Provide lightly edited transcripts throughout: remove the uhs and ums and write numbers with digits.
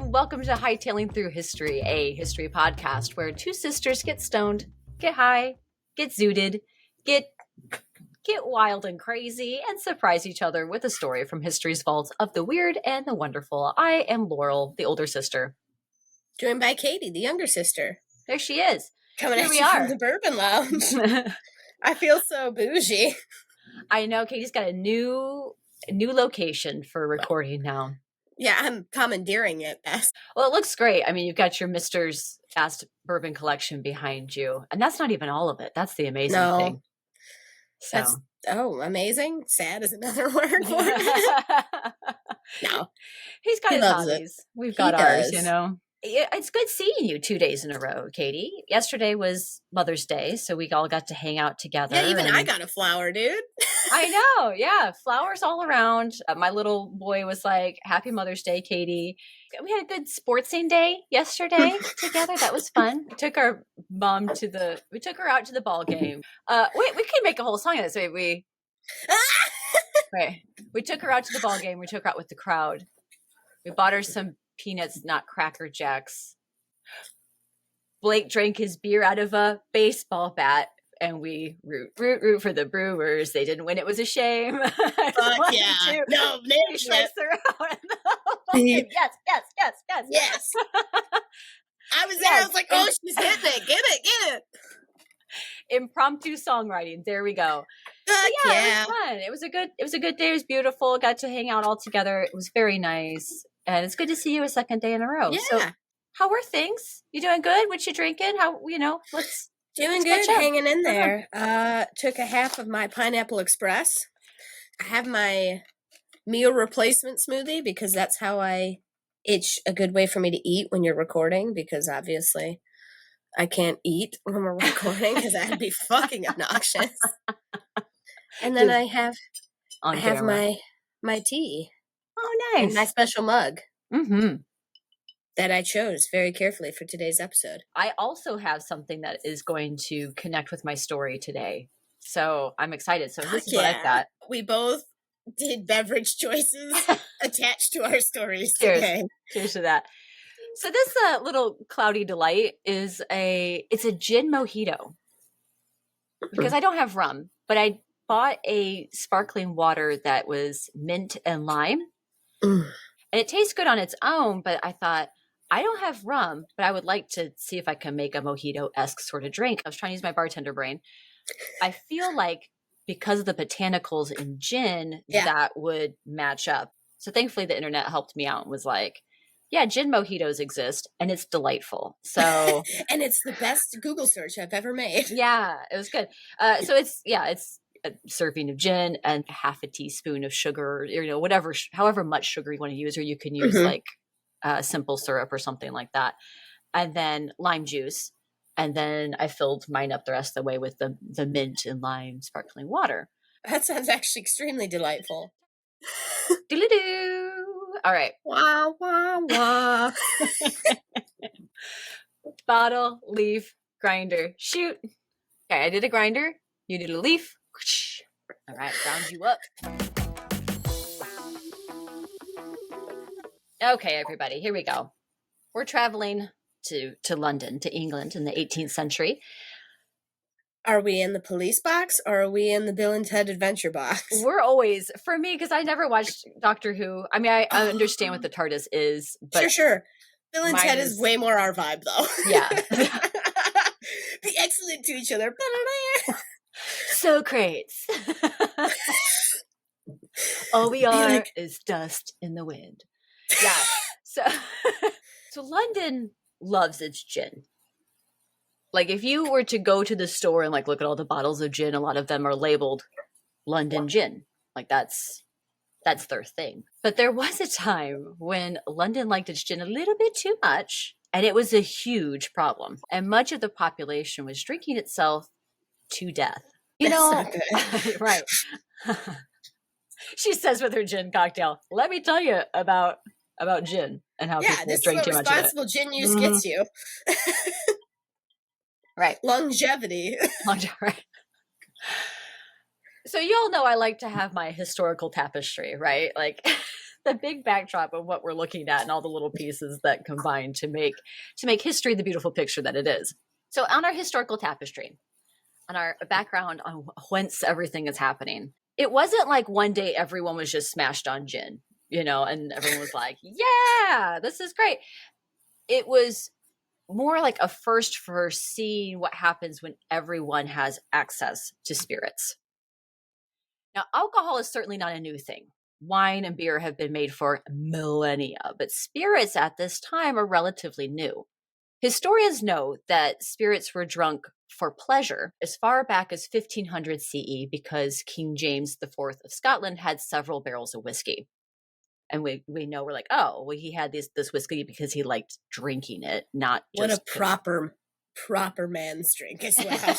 and welcome to Hightailing Through History, a history podcast where two sisters get stoned, get high, get zooted, get wild and crazy, and surprise each other with a story from history's vaults of the weird and the wonderful. I am Laurel, the older sister. Joined by Katie, the younger sister. There she is. Coming at you from the Bourbon Lounge. I feel so bougie. I know, Katie's got a new location for recording now. Yeah, I'm commandeering it. Well, it looks great. I mean, you've got your Mister's Fast Bourbon collection behind you. And that's not even all of it. That's the amazing thing. So. That's, amazing. Sad is another word for it. No. He's got his hobbies. We've got ours, you know. It's good seeing you 2 days in a row, Katie. Yesterday was Mother's Day, so we all got to hang out together. Yeah, even I got a flower, dude. I know, yeah. Flowers all around. My little boy was like, Happy Mother's Day, Katie. We had a good sportsing day yesterday together. That was fun. We took our mom we took her out to the ball game. We could make a whole song of this. We took her out to the ball game. We took her out with the crowd. We bought her some peanuts, not Cracker Jacks. Blake drank his beer out of a baseball bat, and we root for the Brewers. They didn't win. It was a shame. Fuck yeah. No, yes. I was there. I was like, oh, she's hitting it. Get it. Impromptu songwriting. There we go. Yeah. It was fun. It was a good day. It was beautiful. Got to hang out all together. It was very nice. And it's good to see you a second day in a row. Yeah. So how were things? You doing good? What you drinking? How, Doing good, hanging in there. Took a half of my Pineapple Express. I have my meal replacement smoothie because that's how it's a good way for me to eat when you're recording, because obviously I can't eat when we're recording because that'd be fucking obnoxious. And then I have my tea. Oh, nice. And my special mug. Mm-hmm. That I chose very carefully for today's episode. I also have something that is going to connect with my story today. So I'm excited. So this is what I've got. We both did beverage choices attached to our stories today. Cheers to that. So this little cloudy delight is it's a gin mojito. Because I don't have rum, but I bought a sparkling water that was mint and lime. And it tastes good on its own, but I thought, I don't have rum, but I would like to see if I can make a mojito-esque sort of drink. I was trying to use my bartender brain. I feel like because of the botanicals in gin, that would match up. So thankfully the internet helped me out and was like, yeah, gin mojitos exist and it's delightful. So and it's the best Google search I've ever made. Yeah, it was good. So it's a serving of gin and half a teaspoon of sugar, or however much sugar you want to use, or you can use like simple syrup or something like that. And then lime juice. And then I filled mine up the rest of the way with the mint and lime sparkling water. That sounds actually extremely delightful. Doo-doo-doo. All right. Wah, wah, wah. Bottle, leaf, grinder, shoot. Okay, I did a grinder. You did a leaf. All right, ground you up. Okay, everybody, here we go. We're traveling to London, to England in the 18th century. Are we in the police box or are we in the Bill and Ted Adventure box? We're always, for me, because I never watched Doctor Who. I mean, I understand what the TARDIS is. But sure. Bill and Ted is way more our vibe, though. Yeah. Be excellent to each other. Socrates. All we are is dust in the wind. Yeah. So London loves its gin. Like if you were to go to the store and like look at all the bottles of gin, a lot of them are labeled London gin. Like that's their thing. But there was a time when London liked its gin a little bit too much, and it was a huge problem. And much of the population was drinking itself to death. That's not good. Right. She says with her gin cocktail, let me tell you about gin and how people drink too much of it. Responsible gin use gets you. Right. Longevity. Right. So you all know I like to have my historical tapestry, right? Like the big backdrop of what we're looking at and all the little pieces that combine to make history the beautiful picture that it is. So on our historical tapestry, on our background on whence everything is happening, it wasn't like one day everyone was just smashed on gin, and everyone was like, yeah, this is great. It was more like a first for seeing what happens when everyone has access to spirits. Now, alcohol is certainly not a new thing. Wine and beer have been made for millennia, but spirits at this time are relatively new. Historians know that spirits were drunk for pleasure as far back as 1500 CE because King James IV of Scotland had several barrels of whiskey. And we know, we're like, oh, well, he had this whiskey because he liked drinking it, not what just... What a proper man's drink as well.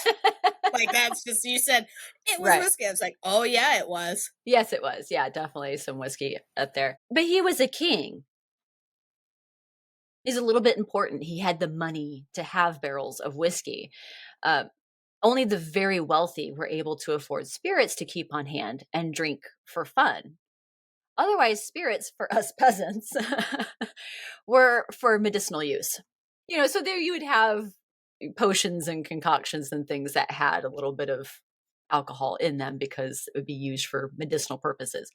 Like, that's just, you said it was whiskey. I was like, oh yeah, it was. Yes, it was. Yeah, definitely some whiskey up there. But he was a king. He's a little bit important. He had the money to have barrels of whiskey. Only the very wealthy were able to afford spirits to keep on hand and drink for fun. Otherwise, spirits for us peasants were for medicinal use. So there you would have potions and concoctions and things that had a little bit of alcohol in them because it would be used for medicinal purposes.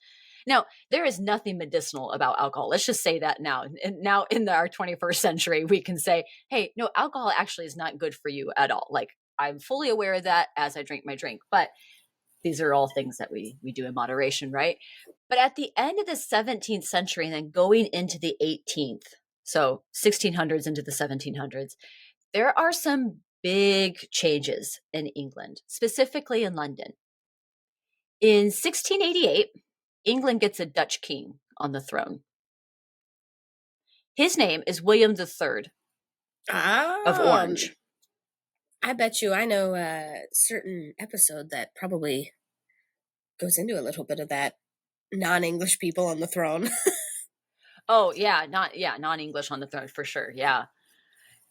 Now, there is nothing medicinal about alcohol. Let's just say that now. And now in our 21st century, we can say, hey, no, alcohol actually is not good for you at all. Like, I'm fully aware of that as I drink my drink. But these are all things that we do in moderation, right? But at the end of the 17th century and then going into the 18th, so 1600s into the 1700s, there are some big changes in England, specifically in London. In 1688, England gets a Dutch king on the throne. His name is William III of Orange. I bet you I know a certain episode that probably goes into a little bit of that non-English people on the throne. Oh, yeah, non-English on the throne for sure, yeah.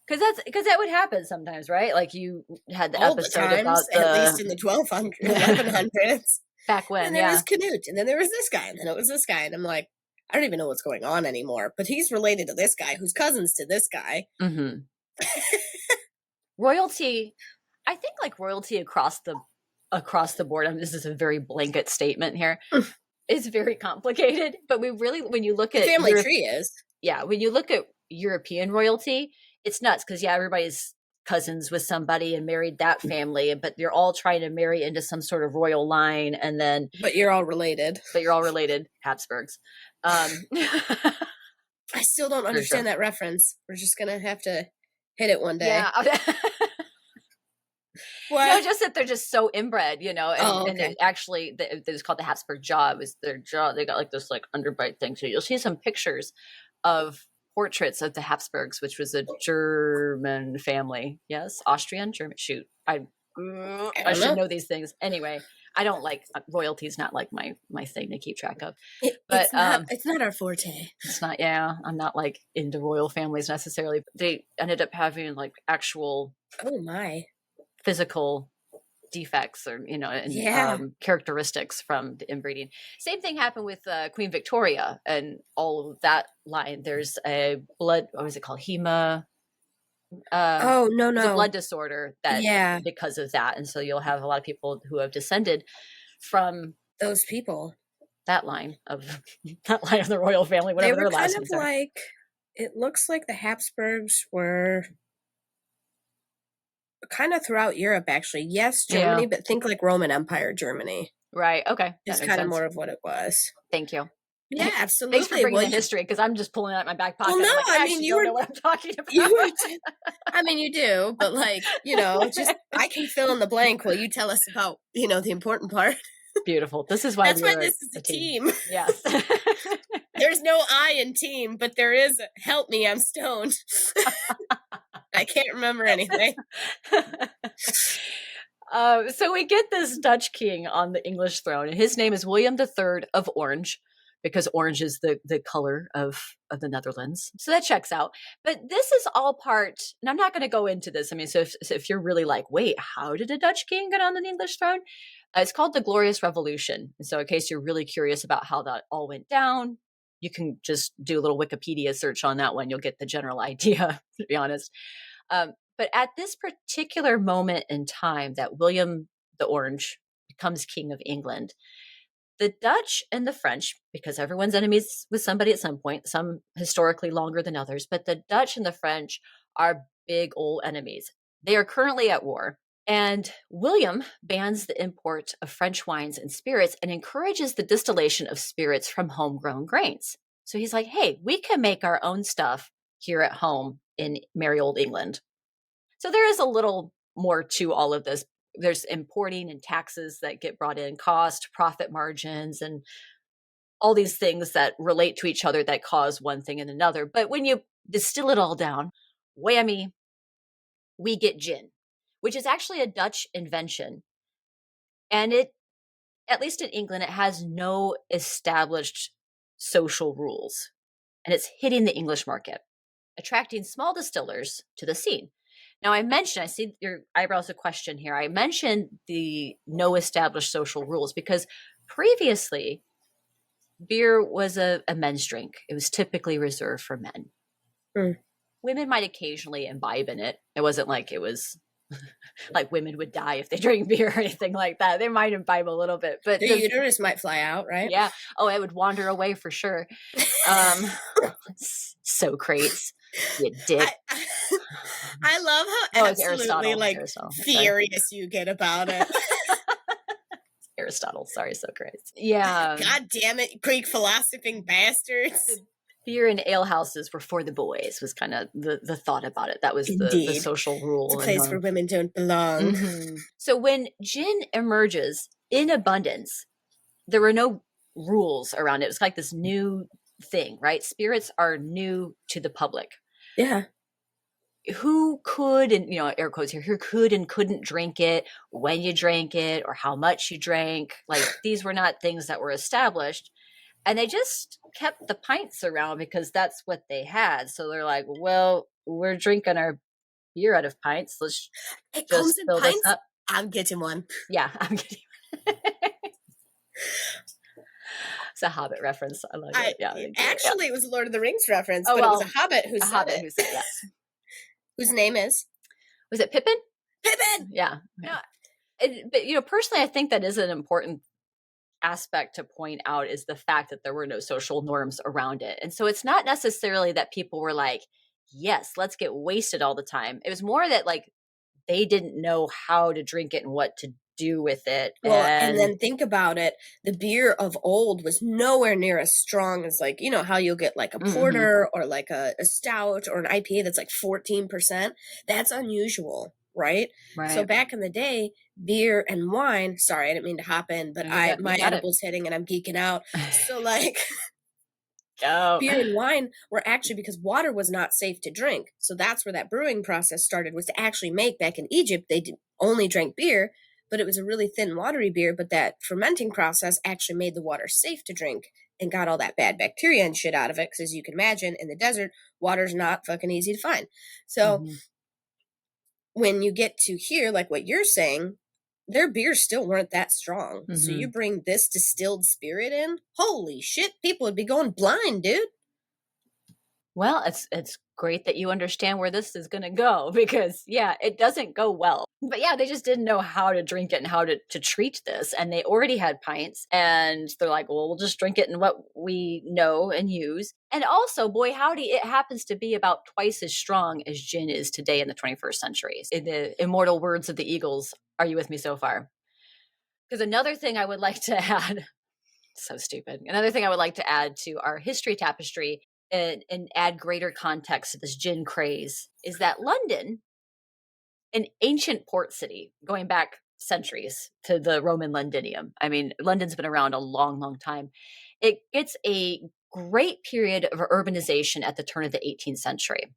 Because that would happen sometimes, right? Like you had the all episode the times, about at least in the 1100s. Back when, and there was Canute, and then there was this guy, and then it was this guy, and I'm like, I don't even know what's going on anymore. But he's related to this guy, who's cousins to this guy. Mm-hmm. Royalty, I think, like royalty across the board. I mean, this is a very blanket statement here. It's very complicated, but when you look at family tree is, when you look at European royalty, it's nuts because everybody's cousins with somebody and married that family, but you're all trying to marry into some sort of royal line, and then but you're all related. Habsburgs. I still don't understand that reference. We're just gonna have to hit it one day. Yeah. No, just that they're just so inbred, and, and it actually, it was called the Habsburg jaw. It was their jaw. They got like this like underbite thing. So you'll see some pictures of portraits of the Habsburgs, which was a German family. Yes, Austrian, German. Shoot, I should know these things. Anyway, I don't like royalty. Is not like my thing to keep track of. But it's not our forte. It's not. Yeah, I'm not like into royal families necessarily. They ended up having like actual physical defects or characteristics from the inbreeding. Same thing happened with Queen Victoria and all of that line. There's a blood, what was it called, hema it's a blood disorder that because of that, and so you'll have a lot of people who have descended from those people, that line of the royal family, whatever their last names are. Like, it looks like the Habsburgs were kind of throughout Europe, actually. Yes, Germany, but think like Roman Empire Germany. Right. Okay. It's kind of more of what it was. Thank you. Yeah, absolutely. Thanks for bringing the history, because I'm just pulling out my back pocket. Well, no, I mean, you know what I'm talking about. You do, but like, just I can fill in the blank while you tell us about, the important part. Beautiful. This is why this is a team. Yes. There's no I in team, but there is help me, I'm stoned. I can't remember anything. So we get this Dutch king on the English throne, and his name is William III of Orange, because orange is the color of the Netherlands. So that checks out. But this is all part, and I'm not going to go into this. I mean, so if you're really like, wait, how did a Dutch king get on the English throne? It's called the Glorious Revolution. And so in case you're really curious about how that all went down, you can just do a little Wikipedia search on that one. You'll get the general idea, to be honest. But at this particular moment in time that William the Orange becomes king of England, the Dutch and the French, because everyone's enemies with somebody at some point, some historically longer than others, but the Dutch and the French are big old enemies. They are currently at war. And William bans the import of French wines and spirits and encourages the distillation of spirits from homegrown grains. So he's like, hey, we can make our own stuff here at home in merry old England. So there is a little more to all of this. There's importing and taxes that get brought in, cost, profit margins, and all these things that relate to each other that cause one thing and another. But when you distill it all down, whammy, we get gin, which is actually a Dutch invention. And it, at least in England, it has no established social rules. And it's hitting the English market, attracting small distillers to the scene. Now, I see your eyebrows a question here. I mentioned the no established social rules because previously beer was a men's drink. It was typically reserved for men. Mm. Women might occasionally imbibe in it. It wasn't like it was like women would die if they drank beer or anything like that. They might imbibe a little bit, but the uterus might fly out, right? Yeah. Oh, it would wander away for sure. So crates, you dick. I love how absolutely furious you get about it. Aristotle, sorry, so crazy. Yeah. God damn it, Greek philosophing bastards. The beer and ale houses were for the boys was kind of the thought about it. That was the social rule. It's a place where women don't belong. Mm-hmm. So when gin emerges in abundance, there were no rules around it. It was like this new thing, right? Spirits are new to the public. Yeah. Who could, and air quotes here, who could and couldn't drink it, when you drank it, or how much you drank. Like these were not things that were established. And they just kept the pints around because that's what they had. So they're like, well, we're drinking our beer out of pints. Let's it just comes in fill pints? this up. I'm getting one. Yeah, I'm getting one. It's a Hobbit reference. I love it. Yeah, actually, it was a Lord of the Rings reference, but it was a Hobbit who said it. Yes. Whose name is? Was it Pippin? Pippin! Yeah. But, personally, I think that is an important aspect to point out is the fact that there were no social norms around it. And so it's not necessarily that people were like, yes, let's get wasted all the time. It was more that like they didn't know how to drink it and what to do with it. Well, and then think about it. The beer of old was nowhere near as strong as like, how you'll get like a porter or like a stout or an IPA that's like 14%. That's unusual, right? So back in the day, beer and wine, sorry, I didn't mean to hop in, but my edible's hitting and I'm geeking out. So like beer and wine were actually, because water was not safe to drink. So that's where that brewing process started, was to actually make, back in Egypt, they only drank beer, but it was a really thin, watery beer. But that fermenting process actually made the water safe to drink and got all that bad bacteria and shit out of it. Because as you can imagine, in the desert, water's not fucking easy to find. So when you get to here, like what you're saying, their beers still weren't that strong. So you bring this distilled spirit in, holy shit, people would be going blind, dude. Well, it's great that you understand where this is going to go because, it doesn't go well. But they just didn't know how to drink it and how to treat this. And they already had pints and they're like, well, we'll just drink it in what we know and use. And also, boy, howdy, it happens to be about twice as strong as gin is today in the 21st century. In the immortal words of the Eagles, are you with me so far? Because another thing I would like to add, so stupid. Another thing I would like to add to our history tapestry and add greater context to this gin craze is that London, an ancient port city going back centuries to the Roman Londinium. I mean, London's been around a long, long time. It gets a great period of urbanization at the turn of the 18th century.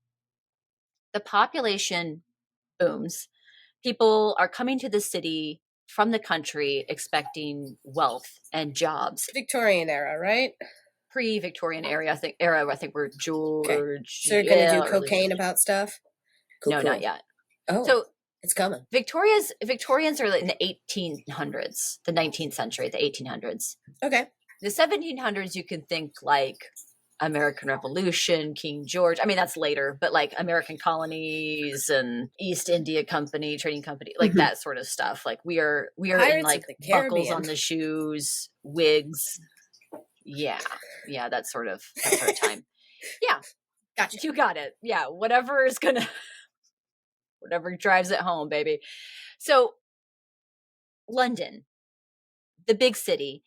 The population booms. People are coming to the city from the country expecting wealth and jobs. Victorian era, right? Pre-Victorian era, I think we're George. Okay. So you're going to do cocaine about stuff? Cool. Not yet. Oh, so it's coming. Victorians are in the 1800s, the 19th century, the 1800s. Okay. The 1700s, you can think like American Revolution, King George. I mean, that's later, but like American colonies and East India Company, trading company, like that sort of stuff. Like we are in Pirates like of the buckles Caribbean. on the shoes, wigs. Yeah. Yeah, that's sort of time. Yeah. Gotcha. You got it. Yeah. Whatever drives it home, baby. So London, the big city.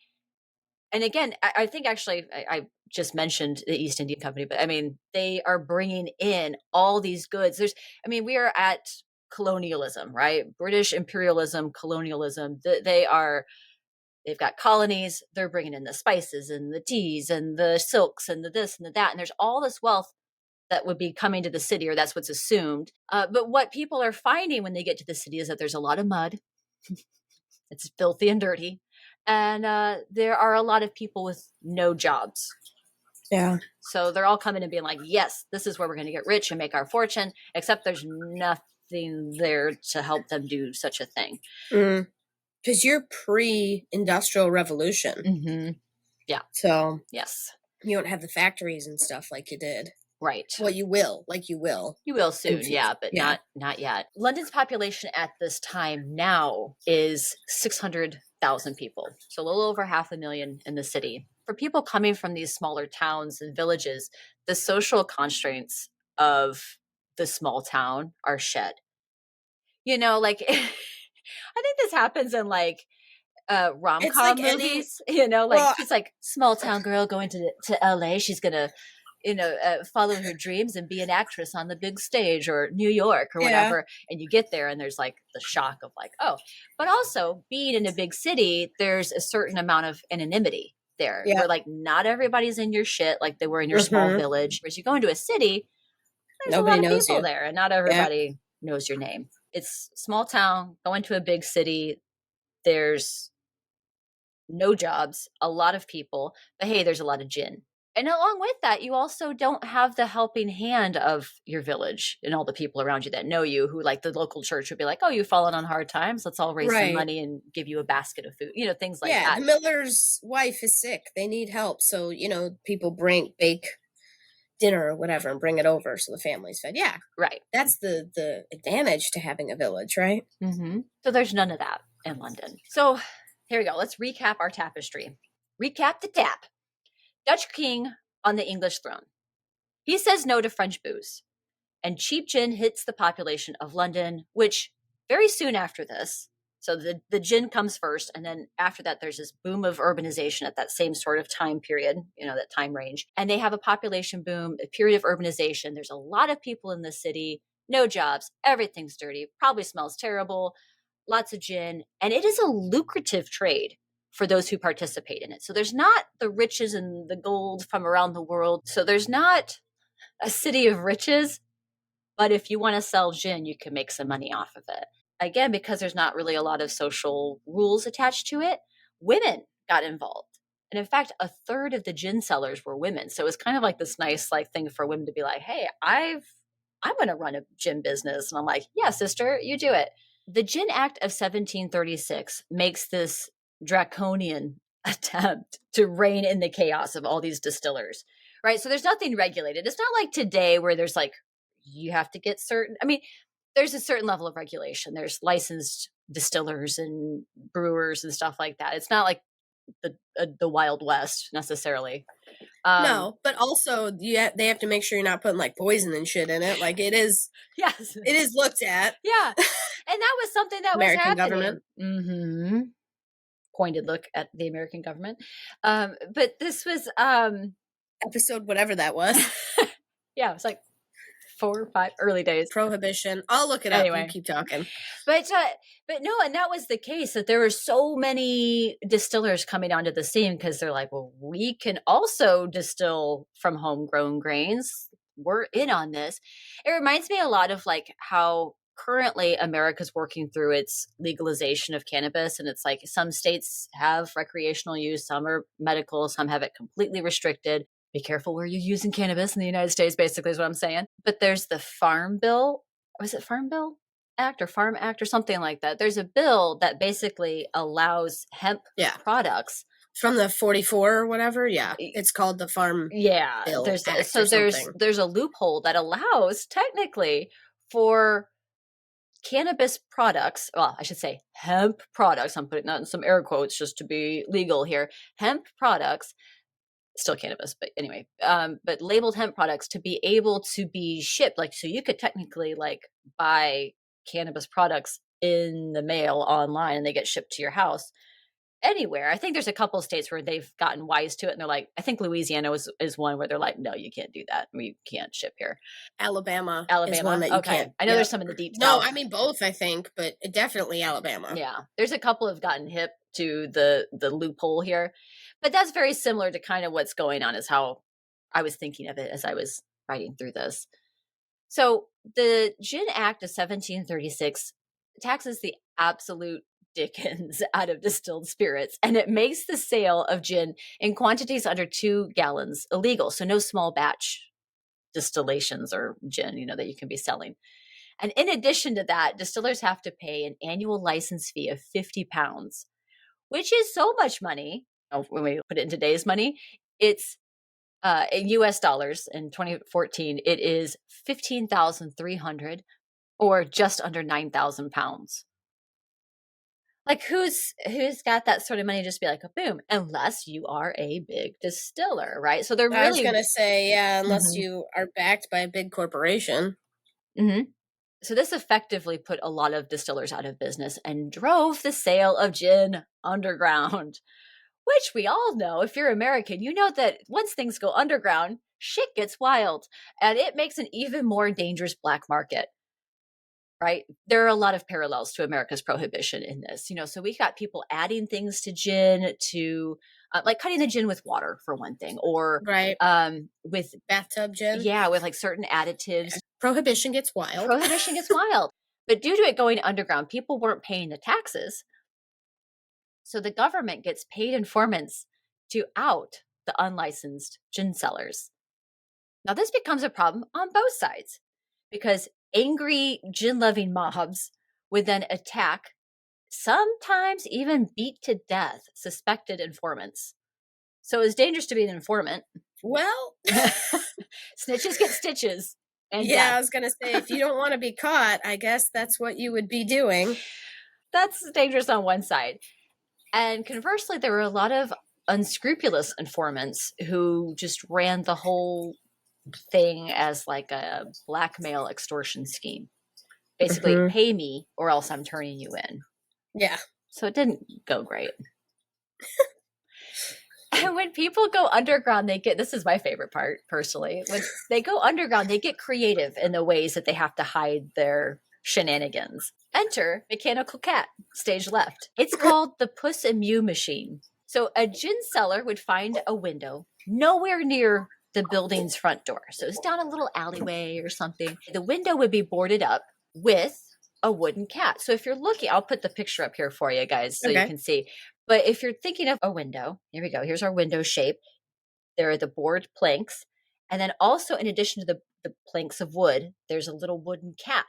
And again, I think actually I just mentioned the East India Company, but I mean, they are bringing in all these goods. We are at colonialism, right? British imperialism, colonialism. They've got colonies. They're bringing in the spices and the teas and the silks and the this and the that. And there's all this wealth that would be coming to the city, or that's what's assumed. But what people are finding when they get to the city is that there's a lot of mud. It's filthy and dirty. And there are a lot of people with no jobs. Yeah. So they're all coming and being like, yes, this is where we're going to get rich and make our fortune, except there's nothing there to help them do such a thing. Because you're pre-industrial revolution. Mm-hmm. Yeah. So yes, you don't have the factories and stuff like you did. Right. Well, you will. You will soon, yeah, but not yet. London's population at this time now is 600,000 people, so a little over 500,000 in the city. For people coming from these smaller towns and villages, the social constraints of the small town are shed. Like I think this happens in like rom-com movies. She's like small town girl going to LA. She's gonna follow her dreams and be an actress on the big stage, or New York or whatever. And you get there and there's like the shock of like, oh, but also being in a big city, there's a certain amount of anonymity there where like not everybody's in your shit like they were in your small village. Whereas you go into a city, there's nobody a lot of people there and not everybody knows your name. It's small town, going to a big city. There's no jobs, a lot of people, but hey, there's a lot of gin. And along with that, you also don't have the helping hand of your village and all the people around you that know you, who like the local church would be like, oh, you've fallen on hard times. Let's all raise some money and give you a basket of food, things like that. Yeah, the miller's wife is sick. They need help. So, people bake dinner or whatever and bring it over so the family's fed. Yeah. Right. That's the advantage to having a village, right? Mm-hmm. So there's none of that in London. So here we go. Let's recap our tapestry. Recap the tap. Dutch king on the English throne. He says no to French booze. And cheap gin hits the population of London, which very soon after this, so the gin comes first, and then after that, there's this boom of urbanization at that same sort of time period, that time range. And they have a population boom, a period of urbanization. There's a lot of people in the city, no jobs, everything's dirty, probably smells terrible, lots of gin, and it is a lucrative trade for those who participate in it. So there's not the riches and the gold from around the world. So there's not a city of riches, but if you want to sell gin, you can make some money off of it. Again, because there's not really a lot of social rules attached to it, women got involved. And in fact, a third of the gin sellers were women. So it was kind of like this nice thing for women to be like, hey, I'm going to run a gin business. And I'm like, yeah, sister, you do it. The Gin Act of 1736 makes this draconian attempt to rein in the chaos of all these distillers, right? So there's nothing regulated. It's not like today where there's like, you have to get there's a certain level of regulation. There's licensed distillers and brewers and stuff like that. It's not like the Wild West necessarily. No, but also they have to make sure you're not putting like poison and shit in it. Like it is, yes, it is looked at. Yeah, and that was something that American was happening. Government. Mm-hmm. Pointed look at the American government. But this was episode whatever that was. Yeah, it was like 4 or 5 early days. Prohibition. I'll look it up. You keep talking. But no, and that was the case, that there were so many distillers coming onto the scene because they're like, well, we can also distill from homegrown grains. We're in on this. It reminds me a lot of like how currently America's working through its legalization of cannabis. And it's like some states have recreational use, some are medical, some have it completely restricted. Be careful where you're using cannabis in the United States, basically, is what I'm saying. But there's the Farm Bill. Was it Farm Bill Act or Farm Act or something like that? There's a bill that basically allows hemp products From the 44 or whatever, yeah. It's called the Farm Yeah, Bill Act so or something. there's a loophole that allows technically for cannabis products, well, I should say hemp products. I'm putting that in some air quotes just to be legal here. Hemp products, still cannabis, but anyway, but labeled hemp products to be able to be shipped. Like, so you could technically like buy cannabis products in the mail online and they get shipped to your house anywhere. I think there's a couple of states where they've gotten wise to it and they're like, I think Louisiana is one where they're like, no, you can't do that. We can't ship here. Alabama is one Alabama. that you Okay. can't. I know Yep. there's some in the deep No, south. I mean both, I think, but definitely Alabama. Yeah. There's a couple have gotten hip to the loophole here. But that's very similar to kind of what's going on, is how I was thinking of it as I was writing through this. So the Gin Act of 1736 taxes the absolute dickens out of distilled spirits, and it makes the sale of gin in quantities under 2 gallons illegal. So no small batch distillations or gin, that you can be selling. And in addition to that, distillers have to pay an annual license fee of £50, which is so much money. When we put it in today's money, it's in US dollars in 2014, it is 15,300 or just under 9,000 pounds. Like who's got that sort of money to just be like a boom, unless you are a big distiller, right? So they're really, I was going to say, yeah, unless you are backed by a big corporation. Mm-hmm. So this effectively put a lot of distillers out of business and drove the sale of gin underground, which we all know, if you're American, you know that once things go underground, shit gets wild, and it makes an even more dangerous black market, right? There are a lot of parallels to America's prohibition in this, so we got people adding things to gin to like cutting the gin with water for one thing, or right, with bathtub gin. Yeah, with like certain additives. Prohibition gets wild. Prohibition gets wild. But due to it going underground, people weren't paying the taxes. So the government gets paid informants to out the unlicensed gin sellers. Now, this becomes a problem on both sides because angry gin-loving mobs would then attack, sometimes even beat to death, suspected informants. So it's dangerous to be an informant. Well, snitches get stitches. And yeah, death. I was going to say, if you don't want to be caught, I guess that's what you would be doing. That's dangerous on one side. And conversely, there were a lot of unscrupulous informants who just ran the whole thing as like a blackmail extortion scheme. Basically, pay me or else I'm turning you in. Yeah. So it didn't go great. And when people go underground, this is my favorite part personally. When they go underground, they get creative in the ways that they have to hide their shenanigans. Enter Mechanical Cat, stage left. It's called the Puss and Mew machine. So a gin seller would find a window nowhere near the building's front door. So it's down a little alleyway or something. The window would be boarded up with a wooden cat. So if you're looking, I'll put the picture up here for you guys so you can see. But if you're thinking of a window, here we go. Here's our window shape. There are the board planks. And then also, in addition to the planks of wood, there's a little wooden cat,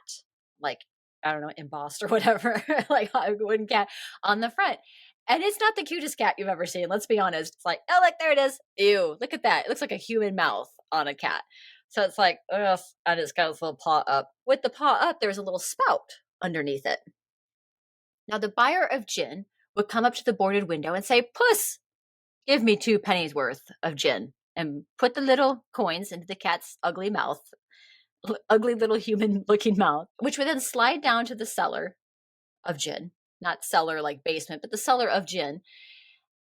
like, I don't know, embossed or whatever, like a wooden cat on the front. And it's not the cutest cat you've ever seen. Let's be honest. It's like, oh, look, there it is. Ew, look at that. It looks like a human mouth on a cat. So it's like, ugh, and it's got this little paw up. With the paw up, there's a little spout underneath it. Now, the buyer of gin would come up to the boarded window and say, Puss, give me 2 pennies worth of gin, and put the little coins into the cat's ugly mouth, ugly little human looking mouth, which would then slide down to the cellar of gin, not cellar like basement, but the cellar of gin.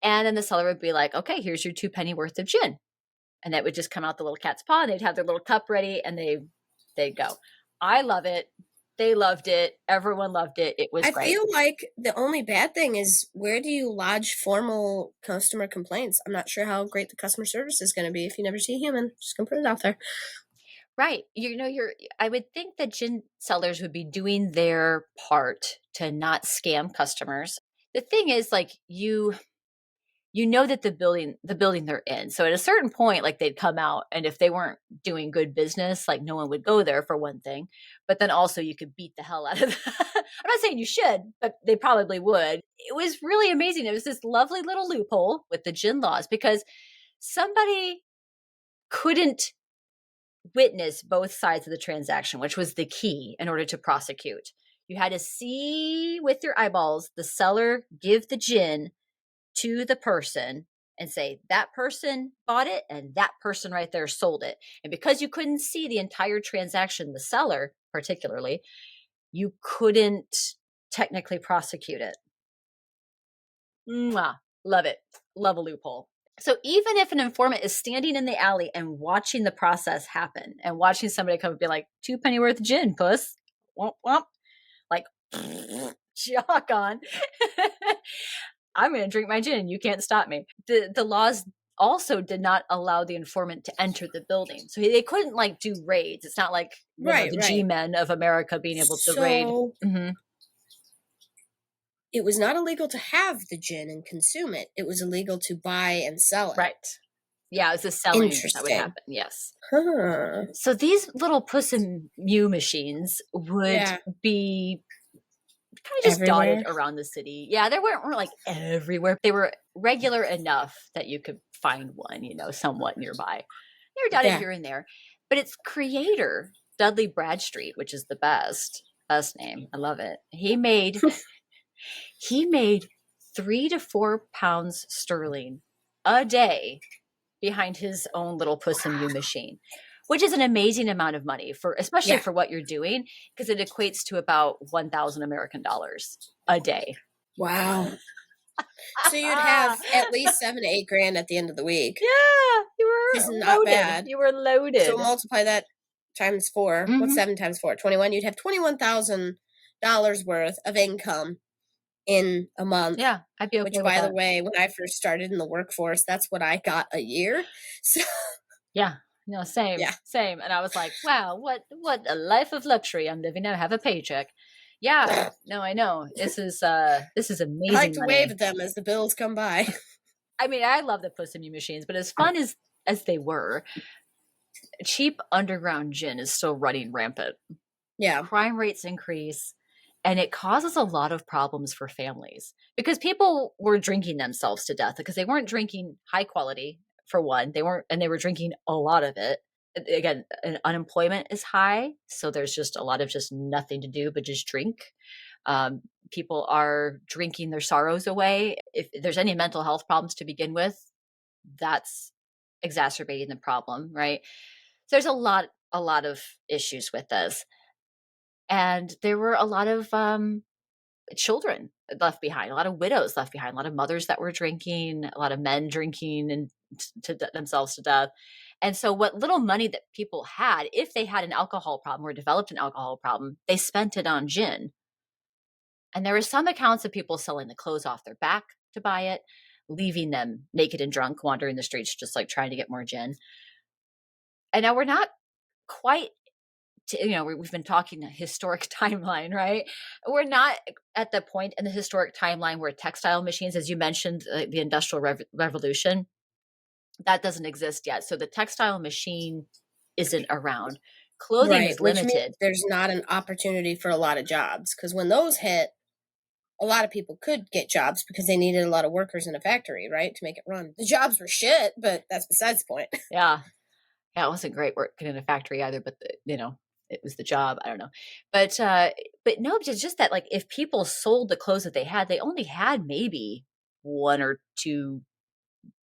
And then the seller would be like, okay, here's your 2 penny worth of gin. And that would just come out the little cat's paw, and they'd have their little cup ready, and they'd go. I love it. They loved it. Everyone loved it. It was great. I feel like the only bad thing is, where do you lodge formal customer complaints? I'm not sure how great the customer service is going to be if you never see a human. Just going to put it out there. Right. I would think that gin sellers would be doing their part to not scam customers. The thing is, like, you know that the building they're in. So at a certain point, like they'd come out, and if they weren't doing good business, like no one would go there for one thing. But then also you could beat the hell out of them. I'm not saying you should, but they probably would. It was really amazing. It was this lovely little loophole with the gin laws because somebody couldn't witness both sides of the transaction, which was the key in order to prosecute. You had to see with your eyeballs the seller give the gin to the person and say that person bought it and that person right there sold it. And because you couldn't see the entire transaction, the seller particularly, you couldn't technically prosecute it. Mwah. Love it. Love a loophole. So even if an informant is standing in the alley and watching the process happen and watching somebody come and be like, 2 penny worth of gin, puss, womp womp, like, shock on. I'm going to drink my gin. You can't stop me. The laws also did not allow the informant to enter the building. So they couldn't like do raids. It's not like the G-men of America being able to raid. Mm-hmm. It was not illegal to have the gin and consume it. It was illegal to buy and sell it. Right. Yeah, it was the selling that would happen. Yes. Huh. So these little Puss and Mew machines would be kind of just dotted around the city. Yeah, they weren't like everywhere. They were regular enough that you could find one, somewhat nearby. They were dotted here and there. But its creator, Dudley Bradstreet, which is the best name. I love it. He made 3 to 4 pounds sterling a day behind his own little Puss and Mew machine, which is an amazing amount of money especially for what you're doing, because it equates to about 1,000 American dollars a day. Wow. So you'd have at least 7 to 8 grand at the end of the week. Yeah, you were loaded. Not bad. You were loaded. So multiply that times 4. Mm-hmm. What's 7 times 4? 21. You'd have $21,000 worth of income in a month. Yeah, I'd be okay which, by the way, when I first started in the workforce, that's what I got a year. So yeah. No, same. And I was like, wow, what a life of luxury I'm living now. Have a paycheck. Yeah. No, I know. This is amazing. I like to wave at them as the bills come by. I mean, I love the Puss and Mew machines, but as fun as they were, cheap underground gin is still running rampant. Yeah. Crime rates increase, and it causes a lot of problems for families because people were drinking themselves to death because they weren't drinking high quality. For one, they were drinking a lot of it. Again, unemployment is high, so there's just a lot of just nothing to do but just drink. People are drinking their sorrows away. If there's any mental health problems to begin with, that's exacerbating the problem, right? So there's a lot of issues with this, and there were a lot of children left behind, a lot of widows left behind, a lot of mothers that were drinking, a lot of men drinking and to themselves to death. And so what little money that people had, if they had an alcohol problem or developed an alcohol problem, they spent it on gin. And there were some accounts of people selling the clothes off their back to buy it, leaving them naked and drunk, wandering the streets, just like trying to get more gin. And now we're not quite we've been talking a historic timeline, right? We're not at the point in the historic timeline where textile machines, as you mentioned, the Industrial Revolution, that doesn't exist yet. So the textile machine isn't around. Clothing is limited. Which means there's not an opportunity for a lot of jobs, because when those hit, a lot of people could get jobs because they needed a lot of workers in a factory, right, to make it run. The jobs were shit, but that's besides the point. Yeah, it wasn't great working in a factory either, but it was the job. I don't know. But no, it's just that like if people sold the clothes that they had, they only had maybe 1 or 2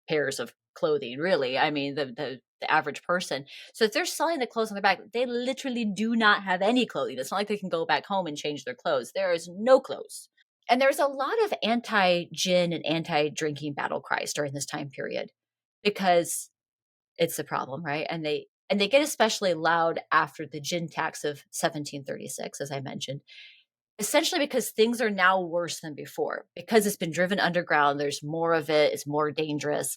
pairs of clothing, really. I mean, the average person. So if they're selling the clothes on their back, they literally do not have any clothing. It's not like they can go back home and change their clothes. There is no clothes. And there's a lot of anti-gin and anti-drinking battle cries during this time period because it's a problem, right? And they get especially loud after the gin tax of 1736, as I mentioned, essentially because things are now worse than before. Because it's been driven underground, there's more of it, it's more dangerous.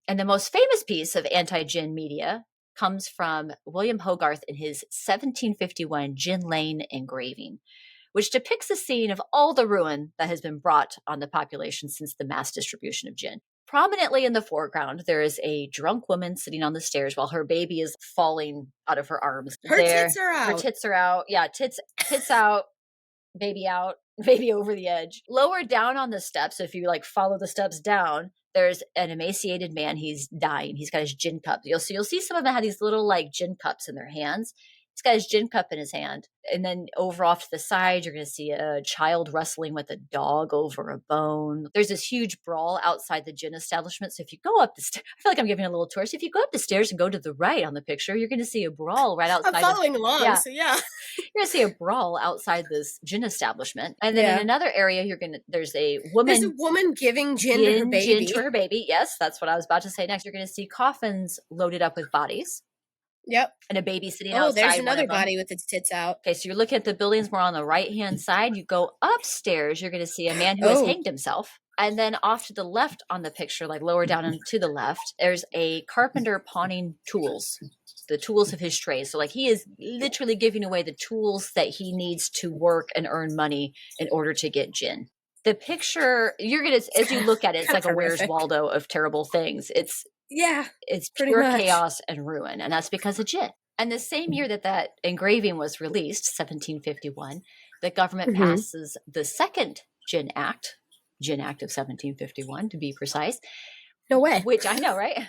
And the most famous piece of anti-gin media comes from William Hogarth in his 1751 Gin Lane engraving, which depicts a scene of all the ruin that has been brought on the population since the mass distribution of gin. Prominently in the foreground, there is a drunk woman sitting on the stairs while her baby is falling out of her arms. Her tits are out. Her tits are out. Yeah, tits out, baby over the edge. Lower down on the steps, if you like follow the steps down, there's an emaciated man. He's dying. He's got his gin cup. You'll see some of them have these little like gin cups in their hands. He's got his gin cup in his hand. And then over off to the side, you're going to see a child wrestling with a dog over a bone. There's this huge brawl outside the gin establishment. So if you go up the stairs, I feel like I'm giving a little tour. So if you go up the stairs and go to the right on the picture, you're going to see a brawl right outside. I'm following along, so yeah. You're going to see a brawl outside this gin establishment. And then in another area, there's a woman. There's a woman giving gin to her baby. Gin to her baby. Yes, that's what I was about to say next. You're going to see coffins loaded up with bodies. Yep. And a baby sitting outside. Oh, there's another body with its tits out. Okay, so you're looking at the buildings more on the right-hand side. You go upstairs, you're going to see a man who has hanged himself. And then off to the left on the picture, like lower down and to the left, there's a carpenter pawning tools, the tools of his trade. So like he is literally giving away the tools that he needs to work and earn money in order to get gin. The picture, you're going to, as you look at it, it's like a Where's Waldo of terrible things. It's pure chaos and ruin, and that's because of gin. And the same year that engraving was released, 1751, the government passes the second Gin Act of 1751 to be precise. No way. Which I know, right?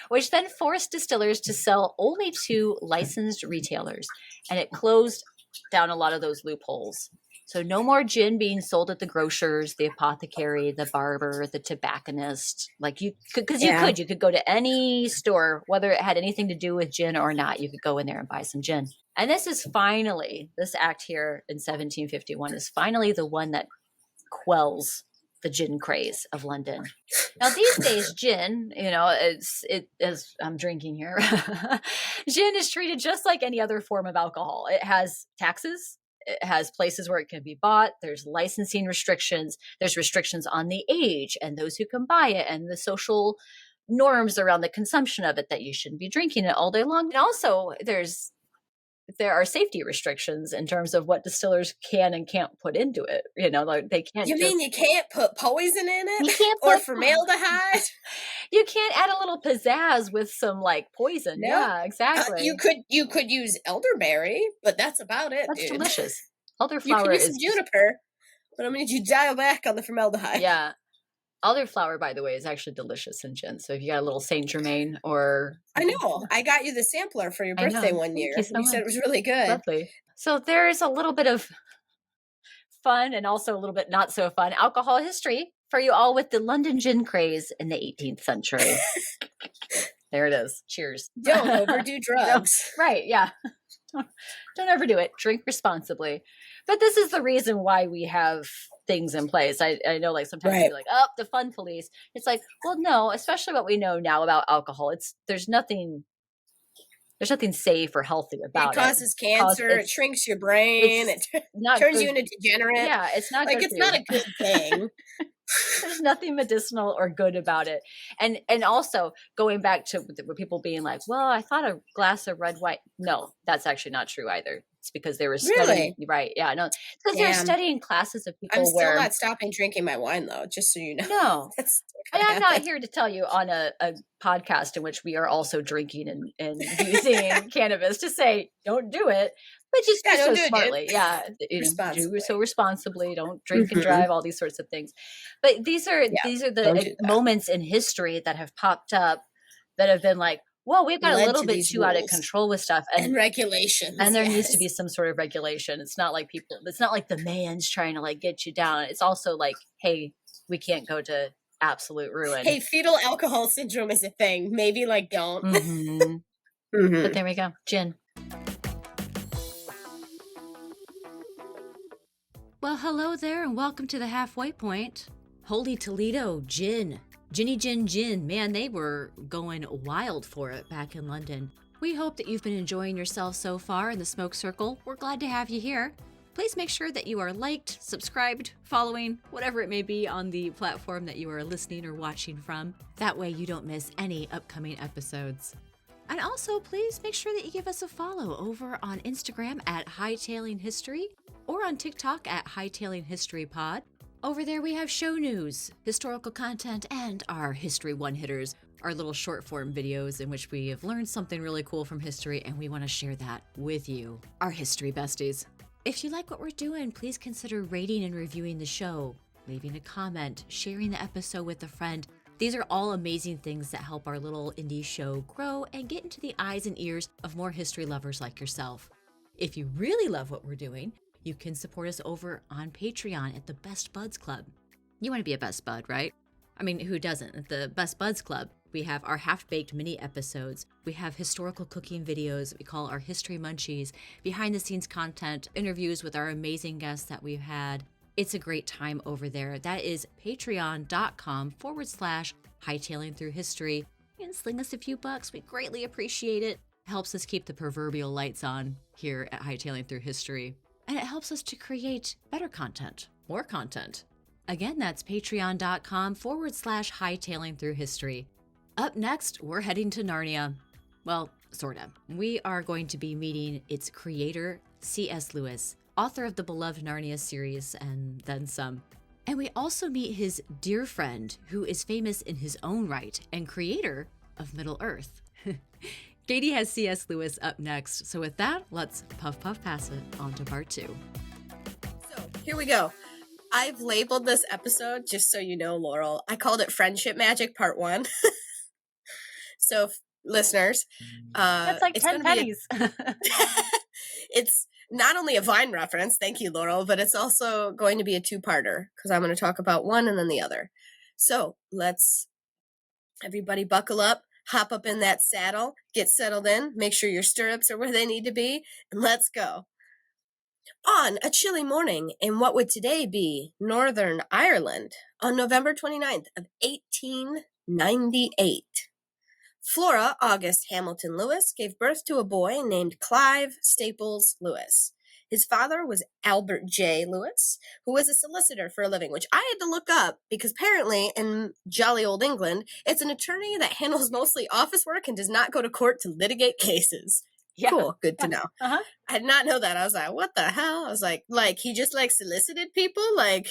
Which then forced distillers to sell only to licensed retailers, and it closed down a lot of those loopholes. So no more gin being sold at the grocers, the apothecary, the barber, the tobacconist. Like you could go to any store, whether it had anything to do with gin or not, you could go in there and buy some gin. And this act here in 1751 is finally the one that quells the gin craze of London. Now these days, gin, as I'm drinking here, gin is treated just like any other form of alcohol. It has taxes. It has places where it can be bought. There's licensing restrictions. There's restrictions on the age and those who can buy it and the social norms around the consumption of it, that you shouldn't be drinking it all day long. And also there are safety restrictions in terms of what distillers can and can't put into it. Like they can't. You mean you can't put poison in it? You can't put formaldehyde? You can't add a little pizzazz with some like poison. No. Yeah, exactly. You could use elderberry, but that's about it. That's dude. Delicious. Elderflower you can use some juniper, but I'm gonna need you to dial back on the formaldehyde. Yeah. Elderflower, by the way, is actually delicious in gin. So if you got a little Saint Germain or... I know. I got you the sampler for your birthday one year. You said it was really good. Lovely. So there's a little bit of fun and also a little bit not so fun alcohol history for you all with the London gin craze in the 18th century. There it is. Cheers. Don't overdo drugs. No, right. Yeah. Don't overdo it. Drink responsibly. But this is the reason why we have things in place. I know like sometimes you're like, oh, the fun police. It's like, well, no, especially what we know now about alcohol. There's nothing safe or healthy about it. It causes cancer. It shrinks your brain. It turns you into degenerate. Yeah, it's not like good. It's not a good thing. There's nothing medicinal or good about it. And also going back to people being like, well, I thought a glass of red wine. No, that's actually not true either. It's because they were studying. Really? Right. Yeah. No, because they're studying classes of people. I'm still not stopping drinking my wine though, just so you know. No. And I'm not here to tell you on a podcast in which we are also drinking and using cannabis to say, don't do it. But just do so smartly. Yeah. Do so responsibly. Don't drink and drive, all these sorts of things. But these are the moments in history that have popped up that have been like, well, we've got a little bit too out of control with stuff. And regulations. And there needs to be some sort of regulation. It's not like the man's trying to like get you down. It's also like, hey, we can't go to absolute ruin. Hey, fetal alcohol syndrome is a thing. Maybe like don't. But there we go. Gin. Well, hello there and welcome to the Halfway Point. Holy Toledo, gin. Ginny Gin Gin, man, they were going wild for it back in London. We hope that you've been enjoying yourself so far in the Smoke Circle. We're glad to have you here. Please make sure that you are liked, subscribed, following, whatever it may be on the platform that you are listening or watching from. That way you don't miss any upcoming episodes. And also, please make sure that you give us a follow over on Instagram at Hightailing History or on TikTok at Hightailing History Pod. Over there, we have show news, historical content, and our History One-Hitters, our little short form videos in which we have learned something really cool from history and we want to share that with you, our history besties. If you like what we're doing, please consider rating and reviewing the show, leaving a comment, sharing the episode with a friend. These are all amazing things that help our little indie show grow and get into the eyes and ears of more history lovers like yourself. If you really love what we're doing, you can support us over on Patreon at the Best Buds Club. You want to be a Best Bud, right? I mean, who doesn't? At the Best Buds Club, we have our half-baked mini episodes. We have historical cooking videos that we call our History Munchies, behind-the-scenes content, interviews with our amazing guests that we've had. It's a great time over there. That is patreon.com/hightailing through history. You can sling us a few bucks. We greatly appreciate it. It helps us keep the proverbial lights on here at Hightailing Through History. And it helps us to create better content, more content. Again, that's patreon.com/hightailing through history. Up next, we're heading to Narnia. Well, sort of. We are going to be meeting its creator, C.S. Lewis, author of the beloved Narnia series and then some. And we also meet his dear friend, who is famous in his own right and creator of Middle-earth. Katie has C.S. Lewis up next. So with that, let's puff pass it on to part 2. So here we go. I've labeled this episode, just so you know, Laurel, I called it Friendship Magic Part 1. So, listeners, that's like 10 pennies. It's not only a Vine reference, thank you, Laurel, but it's also going to be a two-parter because I'm going to talk about one and then the other. So, let's everybody buckle up, hop up in that saddle, get settled in, make sure your stirrups are where they need to be, and let's go. On a chilly morning in what would today be Northern Ireland, on November 29th of 1898, Flora August Hamilton Lewis gave birth to a boy named Clive Staples Lewis. His father was Albert J. Lewis, who was a solicitor for a living, which I had to look up because apparently in jolly old England, it's an attorney that handles mostly office work and does not go to court to litigate cases. Yeah. Cool. Good to know. Uh-huh. I did not know that. I was like, what the hell? I was like he just solicited people? I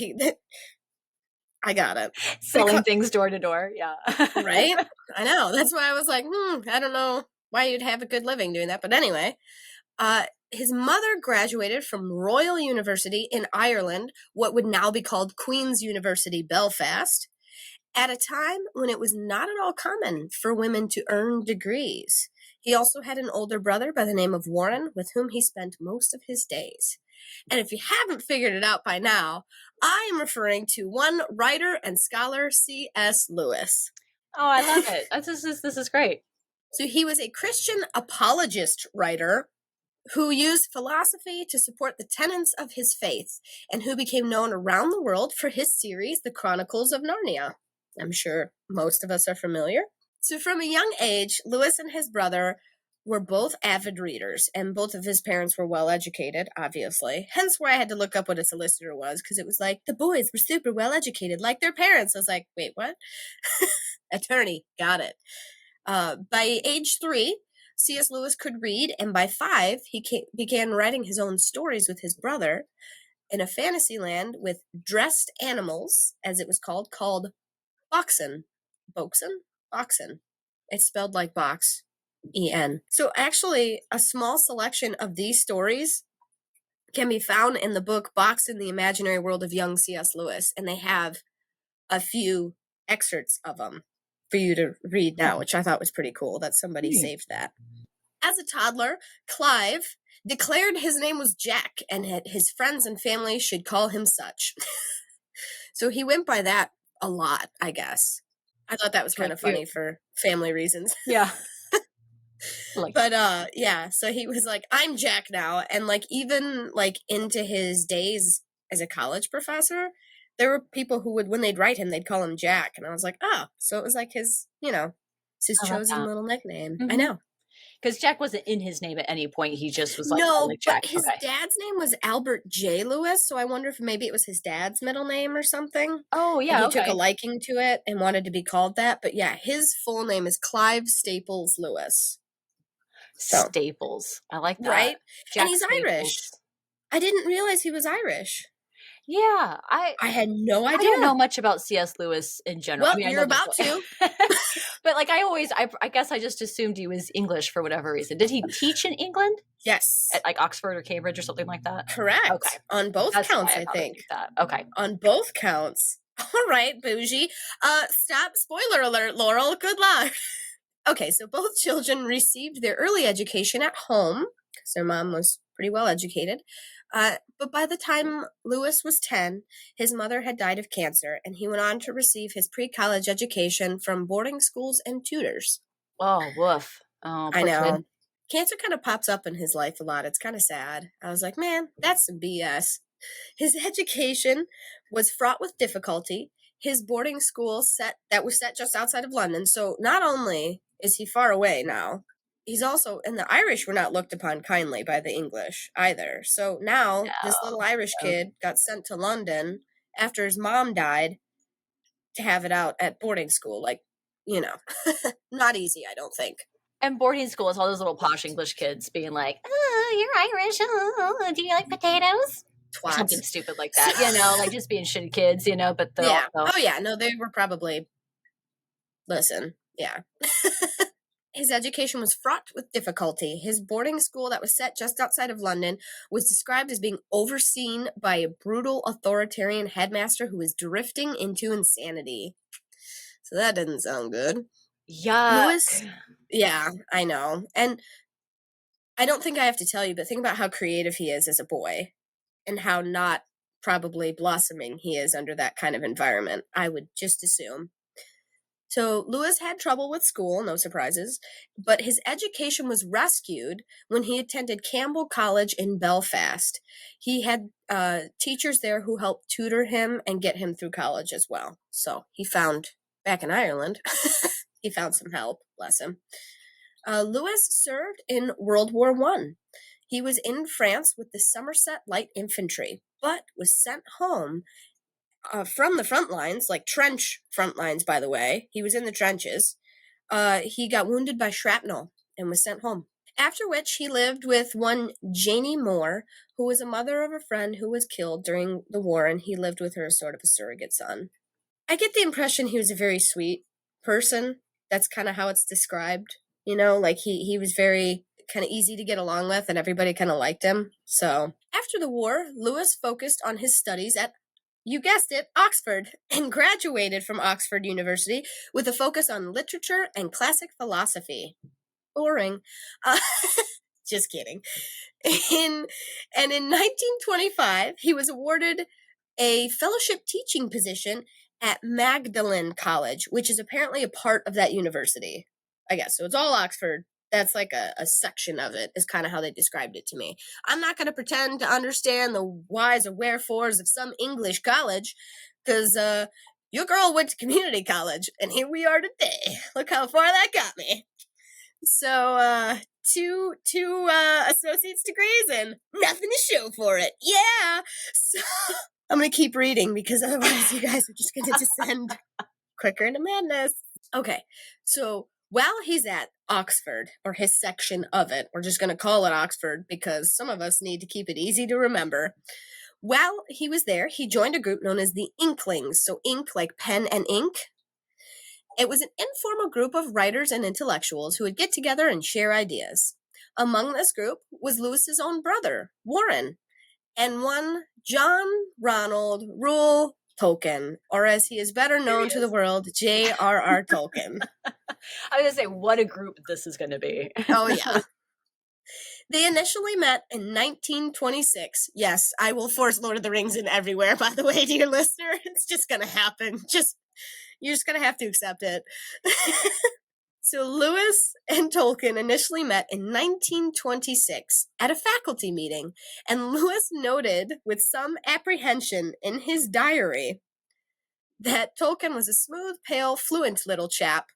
got it. Selling things door to door. Yeah. Right? I know. That's why I was like, I don't know why you'd have a good living doing that. But anyway, his mother graduated from Royal University in Ireland, what would now be called Queen's University, Belfast, at a time when it was not at all common for women to earn degrees. He also had an older brother by the name of Warren, with whom he spent most of his days. And if you haven't figured it out by now, I am referring to one writer and scholar, C.S. Lewis. Oh, I love it. This is great. So he was a Christian apologist writer who used philosophy to support the tenets of his faith and who became known around the world for his series, The Chronicles of Narnia. I'm sure most of us are familiar. So from a young age, Lewis and his brother were both avid readers, and both of his parents were well educated, obviously. Hence why I had to look up what a solicitor was, because it was like, the boys were super well educated, like their parents. I was like, wait, what? Attorney, got it. By age 3, C.S. Lewis could read, and by 5, he began writing his own stories with his brother in a fantasy land with dressed animals, as it was called Boxen. Boxen. It's spelled like box, E-N. So actually, a small selection of these stories can be found in the book Box in the Imaginary World of Young C.S. Lewis, and they have a few excerpts of them for you to read now, which I thought was pretty cool that somebody saved that. As a toddler, Clive declared his name was Jack, and his friends and family should call him such. So he went by that a lot, I guess. I thought that was kind of funny for family reasons. Yeah. So he was like, I'm Jack now. And even into his days as a college professor, there were people who would, when they'd write him, they'd call him Jack. And I was like, oh, so it was like his, it's his chosen little nickname. Mm-hmm. I know. Because Jack wasn't in his name at any point. He just was like, no, Jack. But his dad's name was Albert J. Lewis. So I wonder if maybe it was his dad's middle name or something. Oh, yeah. And he took a liking to it and wanted to be called that. But yeah, his full name is Clive Staples Lewis. So, Staples. I like that. right? And Jack he's Irish. Staples. I didn't realize he was Irish. Yeah, I had no I idea. don't know much about C.S. Lewis in general. Well, I mean, you're I know about to. but like I guess I just assumed he was English for whatever reason. Did he teach in England? Yes. At like Oxford or Cambridge or something like that? Correct. Okay. On both That's counts, why I thought I'd think. do that. Okay. On both counts. All right, bougie. Stop. Spoiler alert, Laurel. Good luck. Okay, so both children received their early education at home because their mom was pretty well educated. But by the time Lewis was 10, his mother had died of cancer, and he went on to receive his pre-college education from boarding schools and tutors. Oh, woof. Oh, I poor know. kid. Cancer kind of pops up in his life a lot. It's kind of sad. I was like, man, that's some BS. His education was fraught with difficulty. His boarding school was set just outside of London. So not only is he far away now, he's also, and the Irish were not looked upon kindly by the English either. So now this little Irish kid got sent to London after his mom died to have it out at boarding school. Like, not easy, I don't think. And boarding school is all those little posh English kids being like, "Oh, you're Irish. Oh, do you like potatoes?" Or something stupid like that, like just being shitty kids, but they're yeah. also... Oh yeah, no, they were probably. Listen, yeah. His education was fraught with difficulty. His boarding school that was set just outside of London was described as being overseen by a brutal authoritarian headmaster who was drifting into insanity. So that didn't sound good. Yeah. Lewis, yeah, I know. And I don't think I have to tell you, but think about how creative he is as a boy and how not probably blossoming he is under that kind of environment, I would just assume. So Lewis had trouble with school, no surprises, but his education was rescued when he attended Campbell College in Belfast. He had teachers there who helped tutor him and get him through college as well. So he found, back in Ireland, he found some help, bless him. Lewis served in World War I. He was in France with the Somerset Light Infantry, but was sent home from the front lines, like trench front lines, by the way. He was in the trenches. He got wounded by shrapnel and was sent home. After which he lived with one Janie Moore, who was a mother of a friend who was killed during the war, and he lived with her as sort of a surrogate son. I get the impression he was a very sweet person. That's kind of how it's described. Like he was very kind of easy to get along with, and everybody kind of liked him. So after the war, Lewis focused on his studies at, you guessed it, Oxford, and graduated from Oxford University with a focus on literature and classic philosophy. Boring. Just kidding. In 1925, he was awarded a fellowship teaching position at Magdalen College, which is apparently a part of that university, I guess. So it's all Oxford. That's like a section of it, is kind of how they described it to me. I'm not going to pretend to understand the whys or wherefores of some English college, because your girl went to community college, and here we are today. Look how far that got me. So, two associate's degrees and nothing to show for it. Yeah! So, I'm going to keep reading, because otherwise you guys are just going to descend quicker into madness. Okay, so while he's at Oxford, or his section of it, we're just going to call it Oxford because some of us need to keep it easy to remember. While he was there, he joined a group known as the Inklings. So ink like pen and ink. It was an informal group of writers and intellectuals who would get together and share ideas. Among this group was Lewis's own brother, Warren, and one John Ronald Rule Tolkien, or as he is better known to the world, J.R.R. Tolkien. I was going to say, what a group this is going to be. Oh, yeah. They initially met in 1926. Yes, I will force Lord of the Rings in everywhere, by the way, dear listener. It's just going to happen. You're just going to have to accept it. So Lewis and Tolkien initially met in 1926 at a faculty meeting, and Lewis noted with some apprehension in his diary that Tolkien was a smooth, pale, fluent little chap,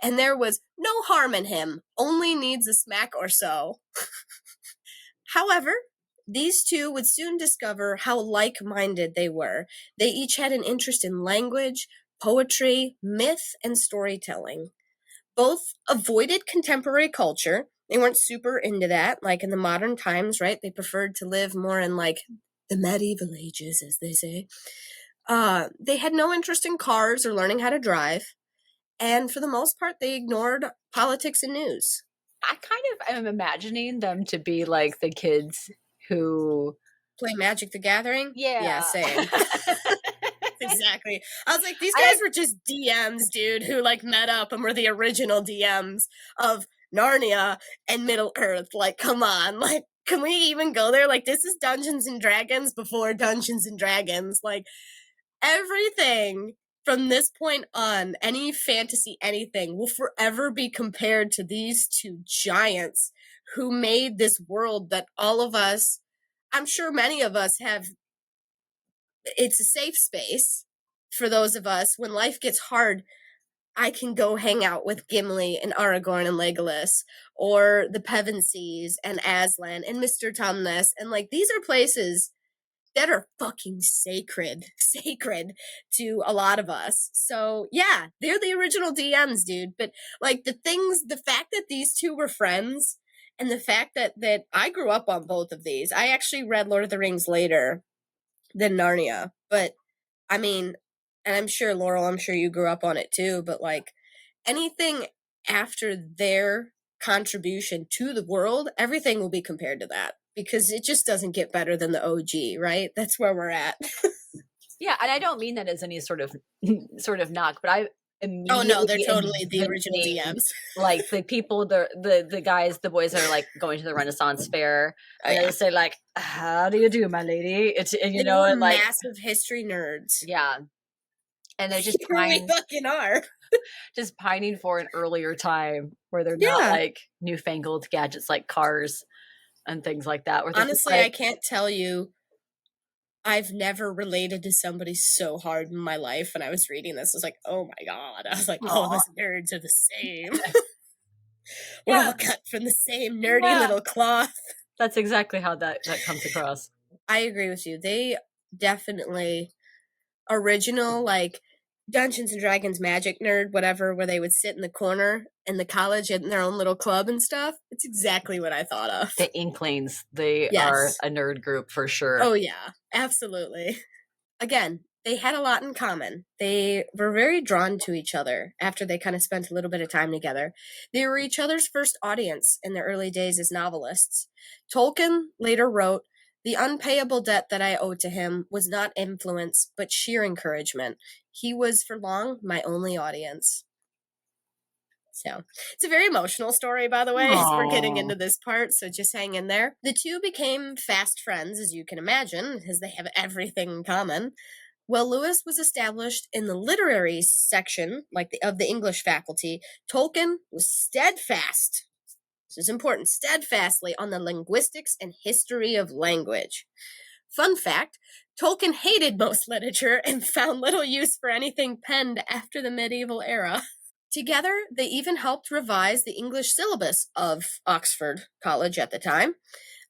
and there was no harm in him, only needs a smack or so. However, these two would soon discover how like-minded they were. They each had an interest in language, poetry, myth, and storytelling. Both avoided contemporary culture, They weren't super into that. Like in the modern times, right? They preferred to live more in like the medieval ages, as they say. They had no interest in cars or learning how to drive. And for the most part, they ignored politics and news. I kind of am imagining them to be like the kids who play Magic the Gathering. Yeah, same. Exactly. I was like, these guys were just DMs, dude, who like met up and were the original DMs of Narnia and Middle Earth. Like, come on, like, can we even go there? Like, this is Dungeons and Dragons before Dungeons and Dragons. Like, everything from this point on, any fantasy, anything, will forever be compared to these two giants who made this world that all of us, I'm sure many of us have. It's a safe space for those of us. When life gets hard, I can go hang out with Gimli and Aragorn and Legolas, or the Pevensies and Aslan and Mr. Tumnus. And like, these are places that are fucking sacred to a lot of us. So yeah, they're the original DMs, dude. But like the fact that these two were friends, and the fact that I grew up on both of these. I actually read Lord of the Rings later than Narnia, but I mean, and I'm sure Laurel, I'm sure you grew up on it too, but like anything after their contribution to the world, everything will be compared to that, because it just doesn't get better than the OG, right? That's where we're at. Yeah, and I don't mean that as any sort of knock, but I immediately oh no, they're totally the original DMs. Like the people, the guys, the boys that are like going to the Renaissance fair, and they say like, "How do you do, my lady?" It's you know, and like massive history nerds. Yeah, and they're just really fucking are. Just pining for an earlier time where they're not like newfangled gadgets like cars and things like that. Honestly, like, I can't tell you. I've never related to somebody so hard in my life. When I was reading this, I was like, oh my God. I was like, all of us nerds are the same. We're all cut from the same nerdy little cloth. That's exactly how that comes across. I agree with you. They definitely original, like, Dungeons and Dragons magic nerd, whatever, where they would sit in the corner in the college in their own little club and stuff. It's exactly what I thought of. The Inklings, they are a nerd group for sure. Oh yeah, absolutely. Again, they had a lot in common. They were very drawn to each other after they kind of spent a little bit of time together. They were each other's first audience in their early days as novelists. Tolkien later wrote, "The unpayable debt that I owed to him was not influence, but sheer encouragement. He was for long my only audience." So it's a very emotional story, by the way, as we're getting into this part, so just hang in there. The two became fast friends, as you can imagine, because they have everything in common. While Lewis was established in the literary section, like of the English faculty, Tolkien was steadfast. This is important, steadfastly on the linguistics and history of language. Fun fact, Tolkien hated most literature and found little use for anything penned after the medieval era. Together, they even helped revise the English syllabus of Oxford College at the time.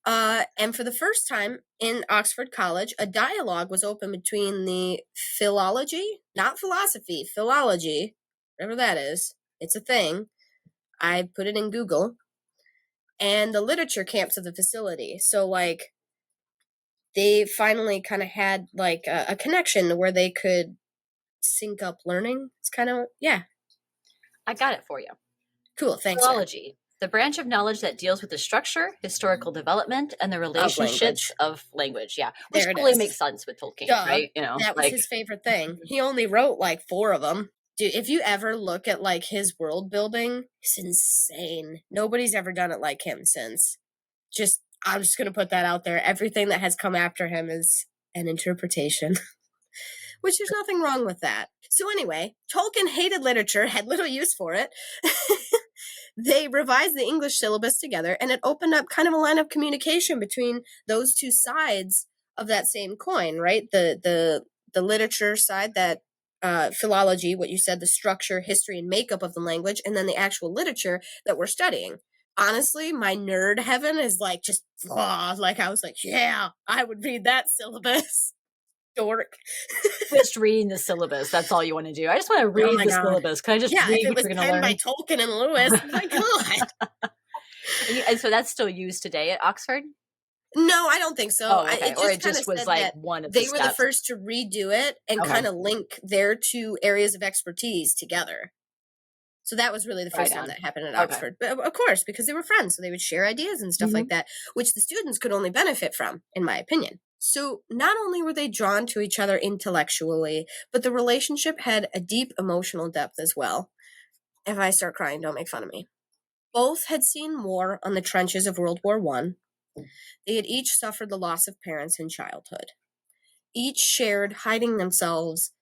And for the first time in Oxford College, a dialogue was open between the philology, not philosophy, philology, whatever that is. It's a thing. I put it in Google. And the literature camps of the facility. So, like, they finally kind of had, like, a connection where they could sync up learning. It's kind of, I got it for you. Cool, thanks. Philology, the branch of knowledge that deals with the structure, historical development, and the relationships of language. Yeah, which totally makes sense with Tolkien, right? You know, that was his favorite thing. He only wrote like 4 of them. Dude, if you ever look at like his world building, it's insane. Nobody's ever done it like him since. I'm just gonna put that out there. Everything that has come after him is an interpretation. Which there's nothing wrong with that. So anyway, Tolkien hated literature, had little use for it. They revised the English syllabus together, and it opened up kind of a line of communication between those two sides of that same coin, right? The literature side, that philology, what you said, the structure, history, and makeup of the language, and then the actual literature that we're studying. Honestly, my nerd heaven is like just, like I was like, yeah, I would read that syllabus. Dork. Just reading the syllabus. That's all you want to do. I just want to read the syllabus. Can I just read what we're going to learn? By Tolkien and Lewis. My God. And so that's still used today at Oxford? No, I don't think so. Oh, okay. It Or just it kind of just was said like that one of the they were the steps. first to redo it and Okay. kind of link their two areas of expertise together. So that was really the first time that happened at Oxford. But of course, because they were friends, so they would share ideas and stuff like that, which the students could only benefit from, in my opinion. So not only were they drawn to each other intellectually, but the relationship had a deep emotional depth as well. If I start crying, don't make fun of me. Both had seen war on the trenches of World War I. They had each suffered the loss of parents in childhood. Each shared hiding themselves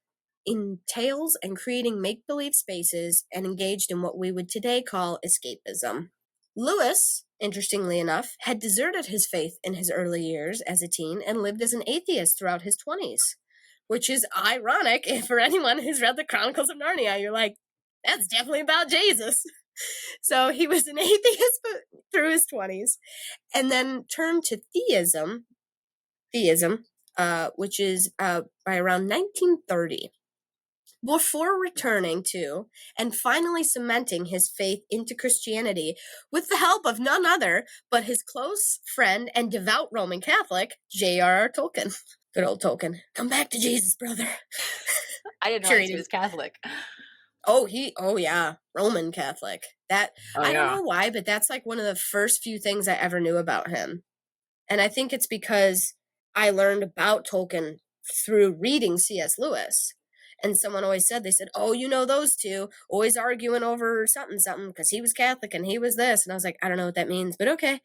in tales and creating make-believe spaces and engaged in what we would today call escapism. Lewis, interestingly enough, had deserted his faith in his early years as a teen and lived as an atheist throughout his 20s, which is ironic for anyone who's read the Chronicles of Narnia. You're like, that's definitely about Jesus. So he was an atheist through his 20s and then turned to theism, which is by around 1930. Before returning to and finally cementing his faith into Christianity with the help of none other but his close friend and devout Roman Catholic, J.R.R. Tolkien. Good old Tolkien. Come back to Jesus, brother. I didn't know he was Catholic. Oh yeah, Roman Catholic. I don't know why, but that's like one of the first few things I ever knew about him. And I think it's because I learned about Tolkien through reading C.S. Lewis. And someone always said, oh, you know those two, always arguing over something, because he was Catholic and he was this. And I was like, I don't know what that means, but okay.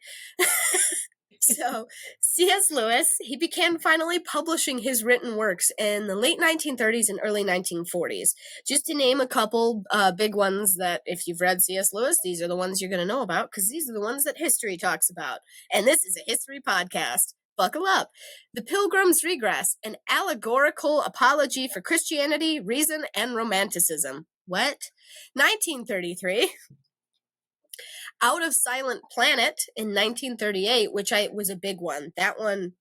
So C.S. Lewis, he began finally publishing his written works in the late 1930s and early 1940s. Just to name a couple big ones that if you've read C.S. Lewis, these are the ones you're going to know about because these are the ones that history talks about. And this is a history podcast. Buckle up. The Pilgrim's Regress, an allegorical apology for Christianity, reason, and romanticism. What? 1933. Out of Silent Planet in 1938, which was a big one. That one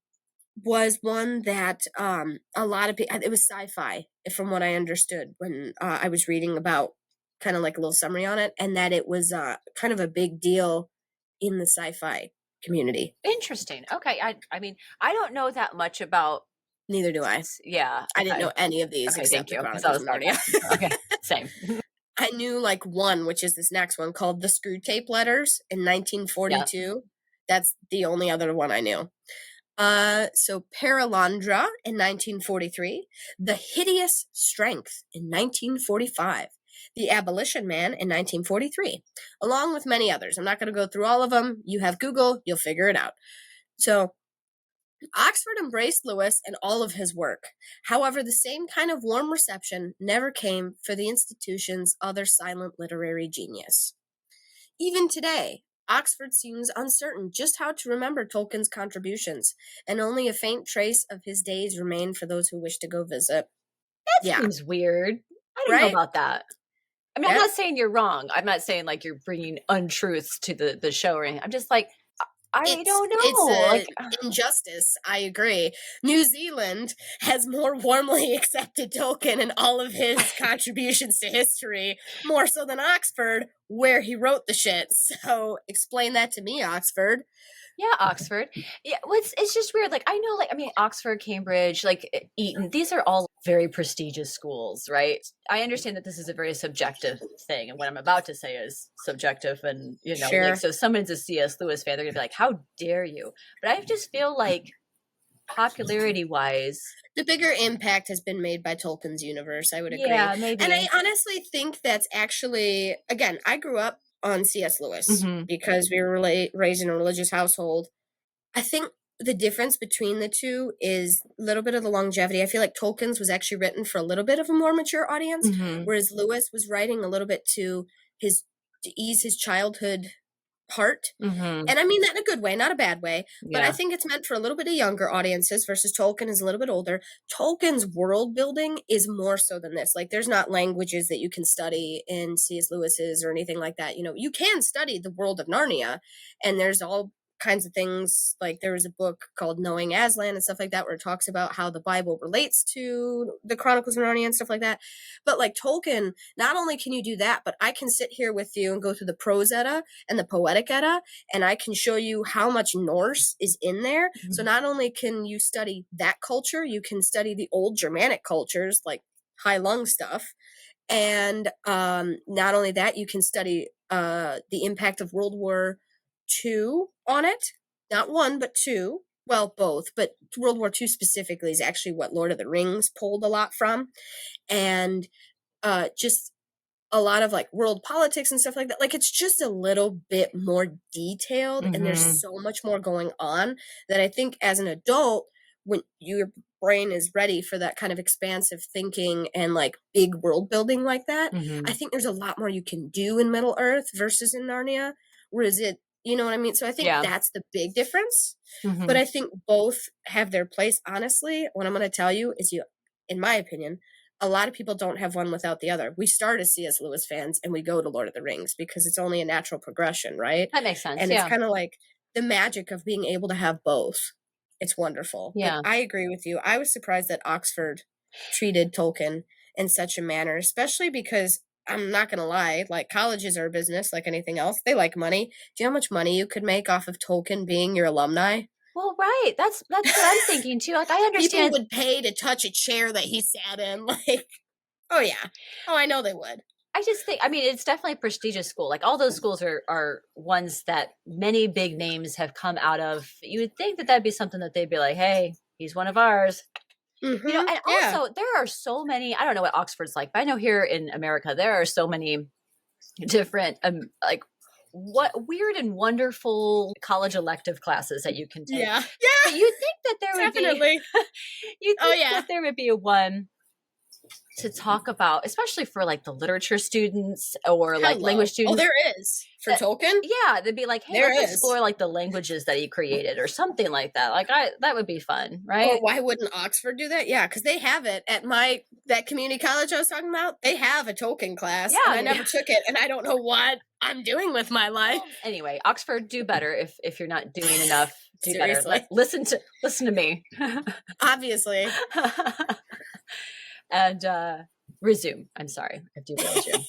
was one that a lot of people, it was sci-fi from what I understood when I was reading about kind of like a little summary on it, and that it was kind of a big deal in the sci-fi community. Interesting. Okay. I mean, I don't know that much about. Neither do I. Yeah. I didn't know any of these except the Chronicles of Narnia. Okay, same. I knew like one, which is this next one called The Screw Tape Letters in 1942. Yeah. That's the only other one I knew. So Paralandra in 1943, The Hideous Strength in 1945, The Abolition Man in 1943, along with many others. I'm not going to go through all of them. You have Google, you'll figure it out. So Oxford embraced Lewis and all of his work. However, the same kind of warm reception never came for the institution's other silent literary genius. Even today, Oxford seems uncertain just how to remember Tolkien's contributions, and only a faint trace of his days remain for those who wish to go visit. That seems weird. I don't know about that. I mean, I'm not saying you're wrong. I'm not saying like you're bringing untruths to the show or anything. I'm just like, I don't know. It's injustice. I agree. New Zealand has more warmly accepted Tolkien and all of his contributions to history, more so than Oxford, where he wrote the shit. So explain that to me, Oxford. Yeah, Oxford. Yeah, it's just weird. Like, I know, like, I mean, Oxford, Cambridge, like, Eton, these are all very prestigious schools, right? I understand that this is a very subjective thing, and what I'm about to say is subjective, and, you know, like, so someone's a C.S. Lewis fan, they're gonna be like, how dare you? But I just feel like, popularity-wise, the bigger impact has been made by Tolkien's universe, I would agree. Yeah, maybe. And I honestly think that's actually, again, I grew up on C.S. Lewis because we were raised in a religious household. I think the difference between the two is a little bit of the longevity. I feel like Tolkien's was actually written for a little bit of a more mature audience, whereas Lewis was writing a little bit to ease his childhood heart. And I mean that in a good way, not a bad way, but I think it's meant for a little bit of younger audiences versus Tolkien is a little bit older. Tolkien's world building is more so than this. Like, there's not languages that you can study in C.S. Lewis's or anything like that. You know, you can study the world of Narnia, and there's all kinds of things. Like there was a book called Knowing Aslan and stuff like that, where it talks about how the Bible relates to the Chronicles of Narnia and stuff like that. But like Tolkien, not only can you do that, but I can sit here with you and go through the prose Edda and the poetic Edda, and I can show you how much Norse is in there. Mm-hmm. So not only can you study that culture, you can study the old Germanic cultures, like high lung stuff. And not only that, you can study the impact of World War II on it. Not one, but two. Well, both, but World War II specifically is actually what Lord of the Rings pulled a lot from. And just a lot of like world politics and stuff like that. Like it's just a little bit more detailed, and there's so much more going on that I think as an adult, when your brain is ready for that kind of expansive thinking and like big world building like that, I think there's a lot more you can do in Middle Earth versus in Narnia. Whereas it, you know what I mean? So I think that's the big difference. But I think both have their place. Honestly, what I'm going to tell you is in my opinion, a lot of people don't have one without the other. We start as C.S. Lewis fans and we go to Lord of the Rings because it's only a natural progression, right? That makes sense. And it's kind of like the magic of being able to have both. It's wonderful. Yeah. But I agree with you. I was surprised that Oxford treated Tolkien in such a manner, especially because I'm not going to lie, like colleges are a business like anything else. They like money. Do you know how much money you could make off of Tolkien being your alumni? Well, right. That's what I'm thinking too. Like, I understand. People would pay to touch a chair that he sat in. Like, oh yeah. Oh, I know they would. I just think, I mean, it's definitely a prestigious school. Like all those schools are ones that many big names have come out of. You would think that that'd be something that they'd be like, hey, he's one of ours. Mm-hmm. You know, and also there are so many, I don't know what Oxford's like, but I know here in America, there are so many different, like, what weird and wonderful college elective classes that you can take. Yeah. But you'd think that there would be that there would be a one to talk about, especially for like the literature students or like language students. Oh, there is for Tolkien. Yeah, they'd be like, hey, let's explore like the languages that he created or something like that. Like that would be fun, right? Or why wouldn't Oxford do that? Yeah, because they have it at that community college I was talking about. They have a Tolkien class. Yeah, and I never took it, and I don't know what I'm doing with my life. Well, anyway, Oxford, do better if you're not doing enough. Do better. Listen to me. Obviously. And resume. I'm sorry. I do resume.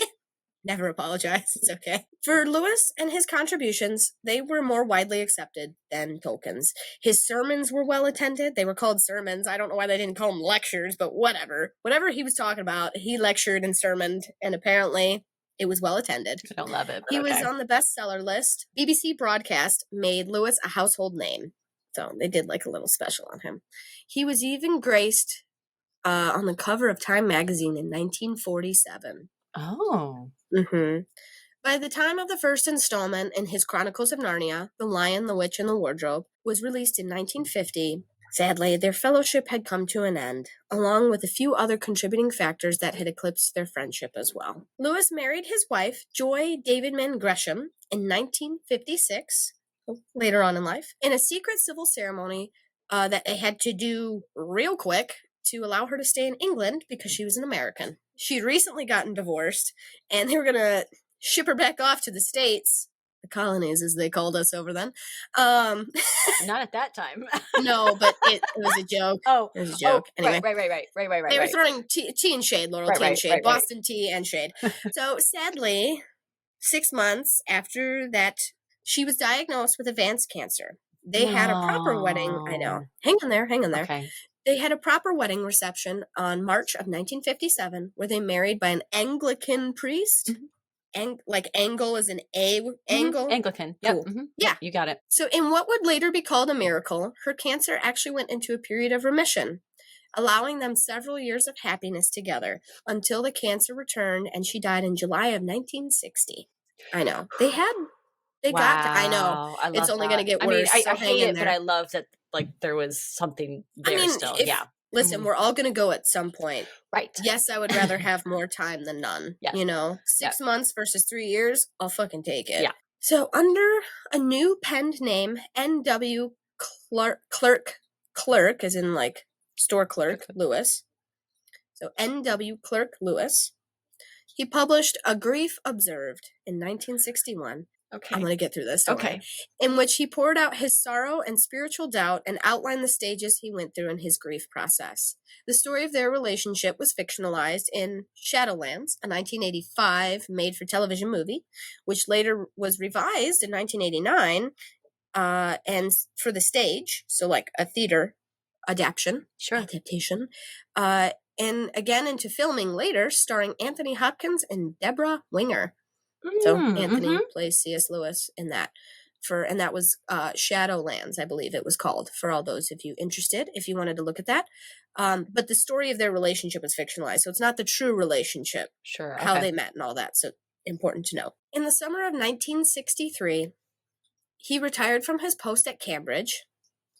Never apologize. It's okay. For Lewis and his contributions, they were more widely accepted than Tolkien's. His sermons were well attended. They were called sermons. I don't know why they didn't call them lectures, but whatever. Whatever he was talking about, he lectured and sermoned, and apparently it was well attended. I don't love it. He was on the bestseller list. BBC broadcast made Lewis a household name. So they did like a little special on him. He was even graced on the cover of Time magazine in 1947. Oh. Mm-hmm. By the time of the first installment in his Chronicles of Narnia, The Lion, the Witch, and the Wardrobe was released in 1950, sadly, their fellowship had come to an end, along with a few other contributing factors that had eclipsed their friendship as well. Lewis married his wife, Joy Davidman Gresham, in 1956, later on in life, in a secret civil ceremony that they had to do real quick to allow her to stay in England because she was an American. She'd recently gotten divorced, and they were going to ship her back off to the States, the colonies as they called us over then. Not at that time. No, but it was a joke. Oh, it was a joke. Anyway. Right. They were throwing tea and shade, Laurel, tea and shade, Boston tea and shade. So sadly, 6 months after that, she was diagnosed with advanced cancer. They had a proper wedding. I know. Hang in there. Okay. They had a proper wedding reception on March of 1957 where they married by an Anglican priest. Mm-hmm. Like angle is an angle. Anglican. Yep. Cool. Mm-hmm. Yeah. You got it. So in what would later be called a miracle, her cancer actually went into a period of remission, allowing them several years of happiness together until the cancer returned and she died in July of 1960. I know. I know. It's only going to get worse. I mean, I hate it, but I love that like there was something there still. Listen, we're all going to go at some point. Right. Yes, I would rather have more time than none. Yeah. You know, 6 months versus 3 years, I'll fucking take it. Yeah. So under a new penned name, N.W. Clerk, as in like store clerk, Lewis. So N.W. Clerk Lewis. He published A Grief Observed in 1961. I'm going to get through this. Don't worry. In which he poured out his sorrow and spiritual doubt and outlined the stages he went through in his grief process. The story of their relationship was fictionalized in Shadowlands, a 1985 made-for-television movie, which later was revised in 1989 and for the stage, so like a theater adaptation. And again into filming later, starring Anthony Hopkins and Deborah Winger. So Anthony plays C.S. Lewis in that. And that was Shadowlands, I believe it was called, for all those of you interested, if you wanted to look at that. But the story of their relationship was fictionalized, so it's not the true relationship, how they met and all that, so important to know. In the summer of 1963, he retired from his post at Cambridge,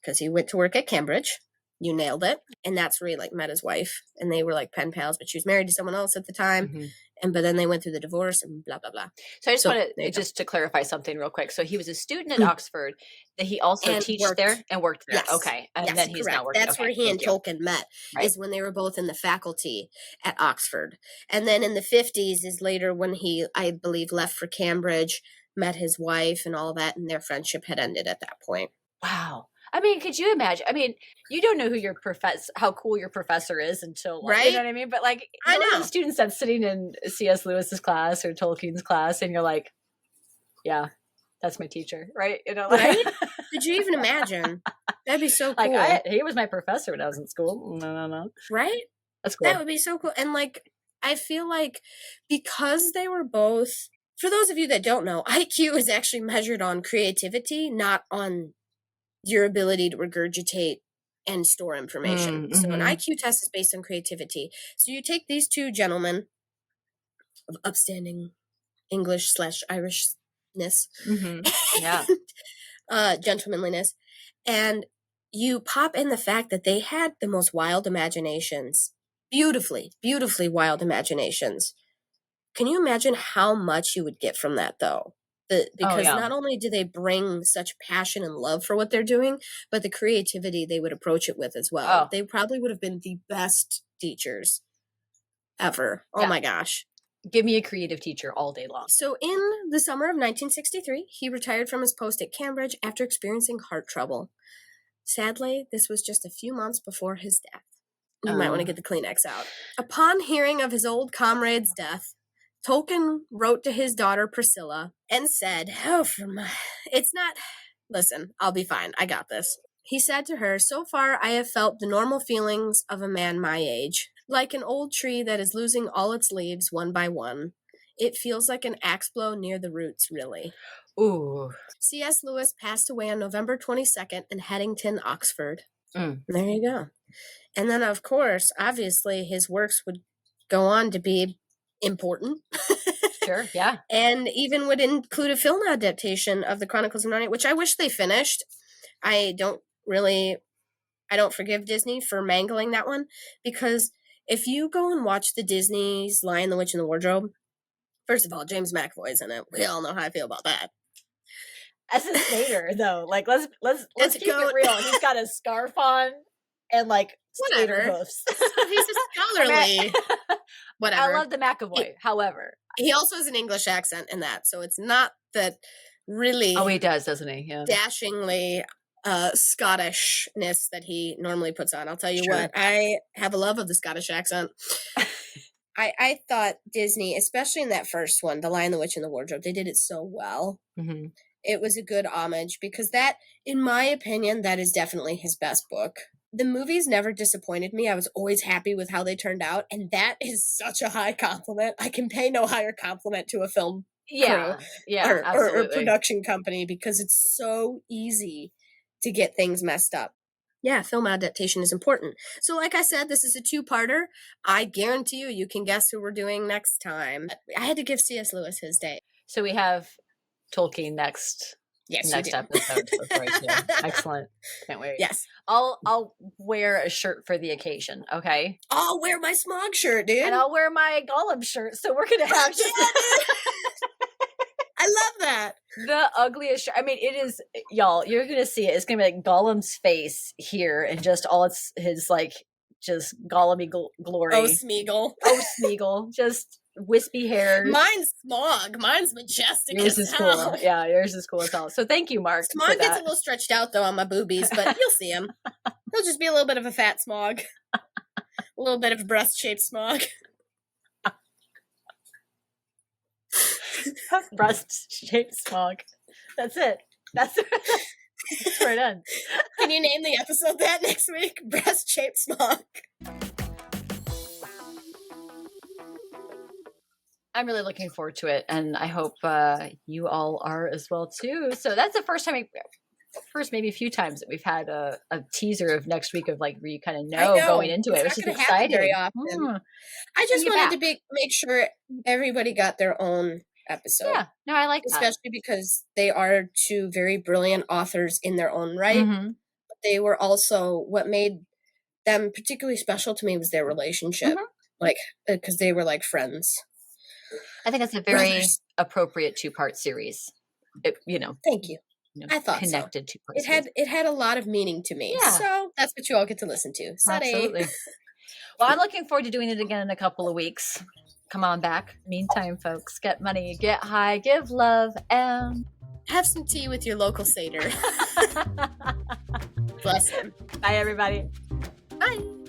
because he went to work at Cambridge. You nailed it. And that's where he met his wife, and they were pen pals, but she was married to someone else at the time. But then they went through the divorce and blah, blah, blah. So I just want to clarify something real quick. So he was a student at Oxford, that he also taught there and worked there. Yes. Okay. And then he's now working. That's where he and Tolkien met, is when they were both in the faculty at Oxford. And then in the 50s is later when he, I believe, left for Cambridge, met his wife and all that, and their friendship had ended at that point. Wow. I mean, could you imagine? I mean, you don't know who your how cool your professor is until, you know what I mean? But I know the students that's sitting in C.S. Lewis's class or Tolkien's class, and you're like, yeah, that's my teacher, right? Right? Could you even imagine? That'd be so cool. He was my professor when I was in school. No. Right? That's cool. That would be so cool. And I feel like because they were both, for those of you that don't know, IQ is actually measured on creativity, not on your ability to regurgitate and store information. So an IQ test is based on creativity. So you take these two gentlemen of upstanding English/Irishness, gentlemanliness, and you pop in the fact that they had the most wild imaginations, beautifully wild imaginations. Can you imagine how much you would get from that, though? Because not only do they bring such passion and love for what they're doing, but the creativity they would approach it with as well. They probably would have been the best teachers ever. Oh my gosh. Give me a creative teacher all day long. So in the summer of 1963, he retired from his post at Cambridge after experiencing heart trouble. Sadly, this was just a few months before his death. You might want to get the Kleenex out. Upon hearing of his old comrade's death, Tolkien wrote to his daughter Priscilla and said, listen, I'll be fine. I got this. He said to her, so far I have felt the normal feelings of a man my age. Like an old tree that is losing all its leaves one by one. It feels like an axe blow near the roots, really. Ooh. C.S. Lewis passed away on November 22nd in Headington, Oxford. There you go. And then, of course, obviously, his works would go on to be important. Sure, yeah. And even would include a film adaptation of the Chronicles of Narnia, which I wish they finished. I don't forgive Disney for mangling that one, because if you go and watch the Disney's Lion, the Witch, and the Wardrobe, first of all, James McAvoy's in it. We all know how I feel about that. As a skater, though, let's keep it real. He's got a scarf on and skater hoofs. He's a scholarly. Whatever. I love the McAvoy. However, he also has an English accent in that, so it's not that really. Oh, he does, doesn't he? Yeah. Dashingly Scottishness that he normally puts on. I'll tell you what, I have a love of the Scottish accent. I thought Disney, especially in that first one, The Lion, the Witch, and the Wardrobe, they did it so well. It was a good homage, because that, in my opinion, that is definitely his best book. The movies never disappointed me. I was always happy with how they turned out, and that is such a high compliment. I can pay no higher compliment to a film crew or production company, because it's so easy to get things messed up. Yeah, film adaptation is important. So like I said, this is a two-parter. I guarantee you can guess who we're doing next time. I had to give C.S. Lewis his day. So we have Tolkien next. Yes, next episode. Excellent. Can't wait. Yes. I'll wear a shirt for the occasion, okay? I'll wear my smog shirt, dude. And I'll wear my Gollum shirt. So we're going to have I love that. The ugliest shirt. I mean, it is, y'all, you're going to see it. It's going to be Gollum's face here and just all his just Gollum-y glory. Oh, Smeagol. Just wispy hairs. Mine's Smog. Mine's majestic. Yours is hell. cool. Yeah, yours is cool as hell. So thank you, Mark. Smog gets a little stretched out though on my boobies, but you'll see him. He'll just be a little bit of a fat Smog. A little bit of a breast-shaped Smog. Breast-shaped Smog. That's it. That's where it ends. Can you name the episode that next week? Breast-shaped Smog. I'm really looking forward to it, and I hope you all are as well too. So that's the first time, maybe a few times that we've had a teaser of next week of like where you kind of know going into it, which is exciting. Very often. I just wanted to make sure everybody got their own episode. Yeah, no, I like that. Especially because they are two very brilliant authors in their own right. Mm-hmm. But they were also, what made them particularly special to me was their relationship. Like, because they were like friends. I think it's a very appropriate 2-part series. Thank you. I thought connected so. 2-part series. It had a lot of meaning to me. Yeah. So that's what you all get to listen to. Sorry. Absolutely. Well, I'm looking forward to doing it again in a couple of weeks. Come on back. Meantime, folks, get money, get high, give love, and have some tea with your local satyr. Bless him. Bye, everybody. Bye.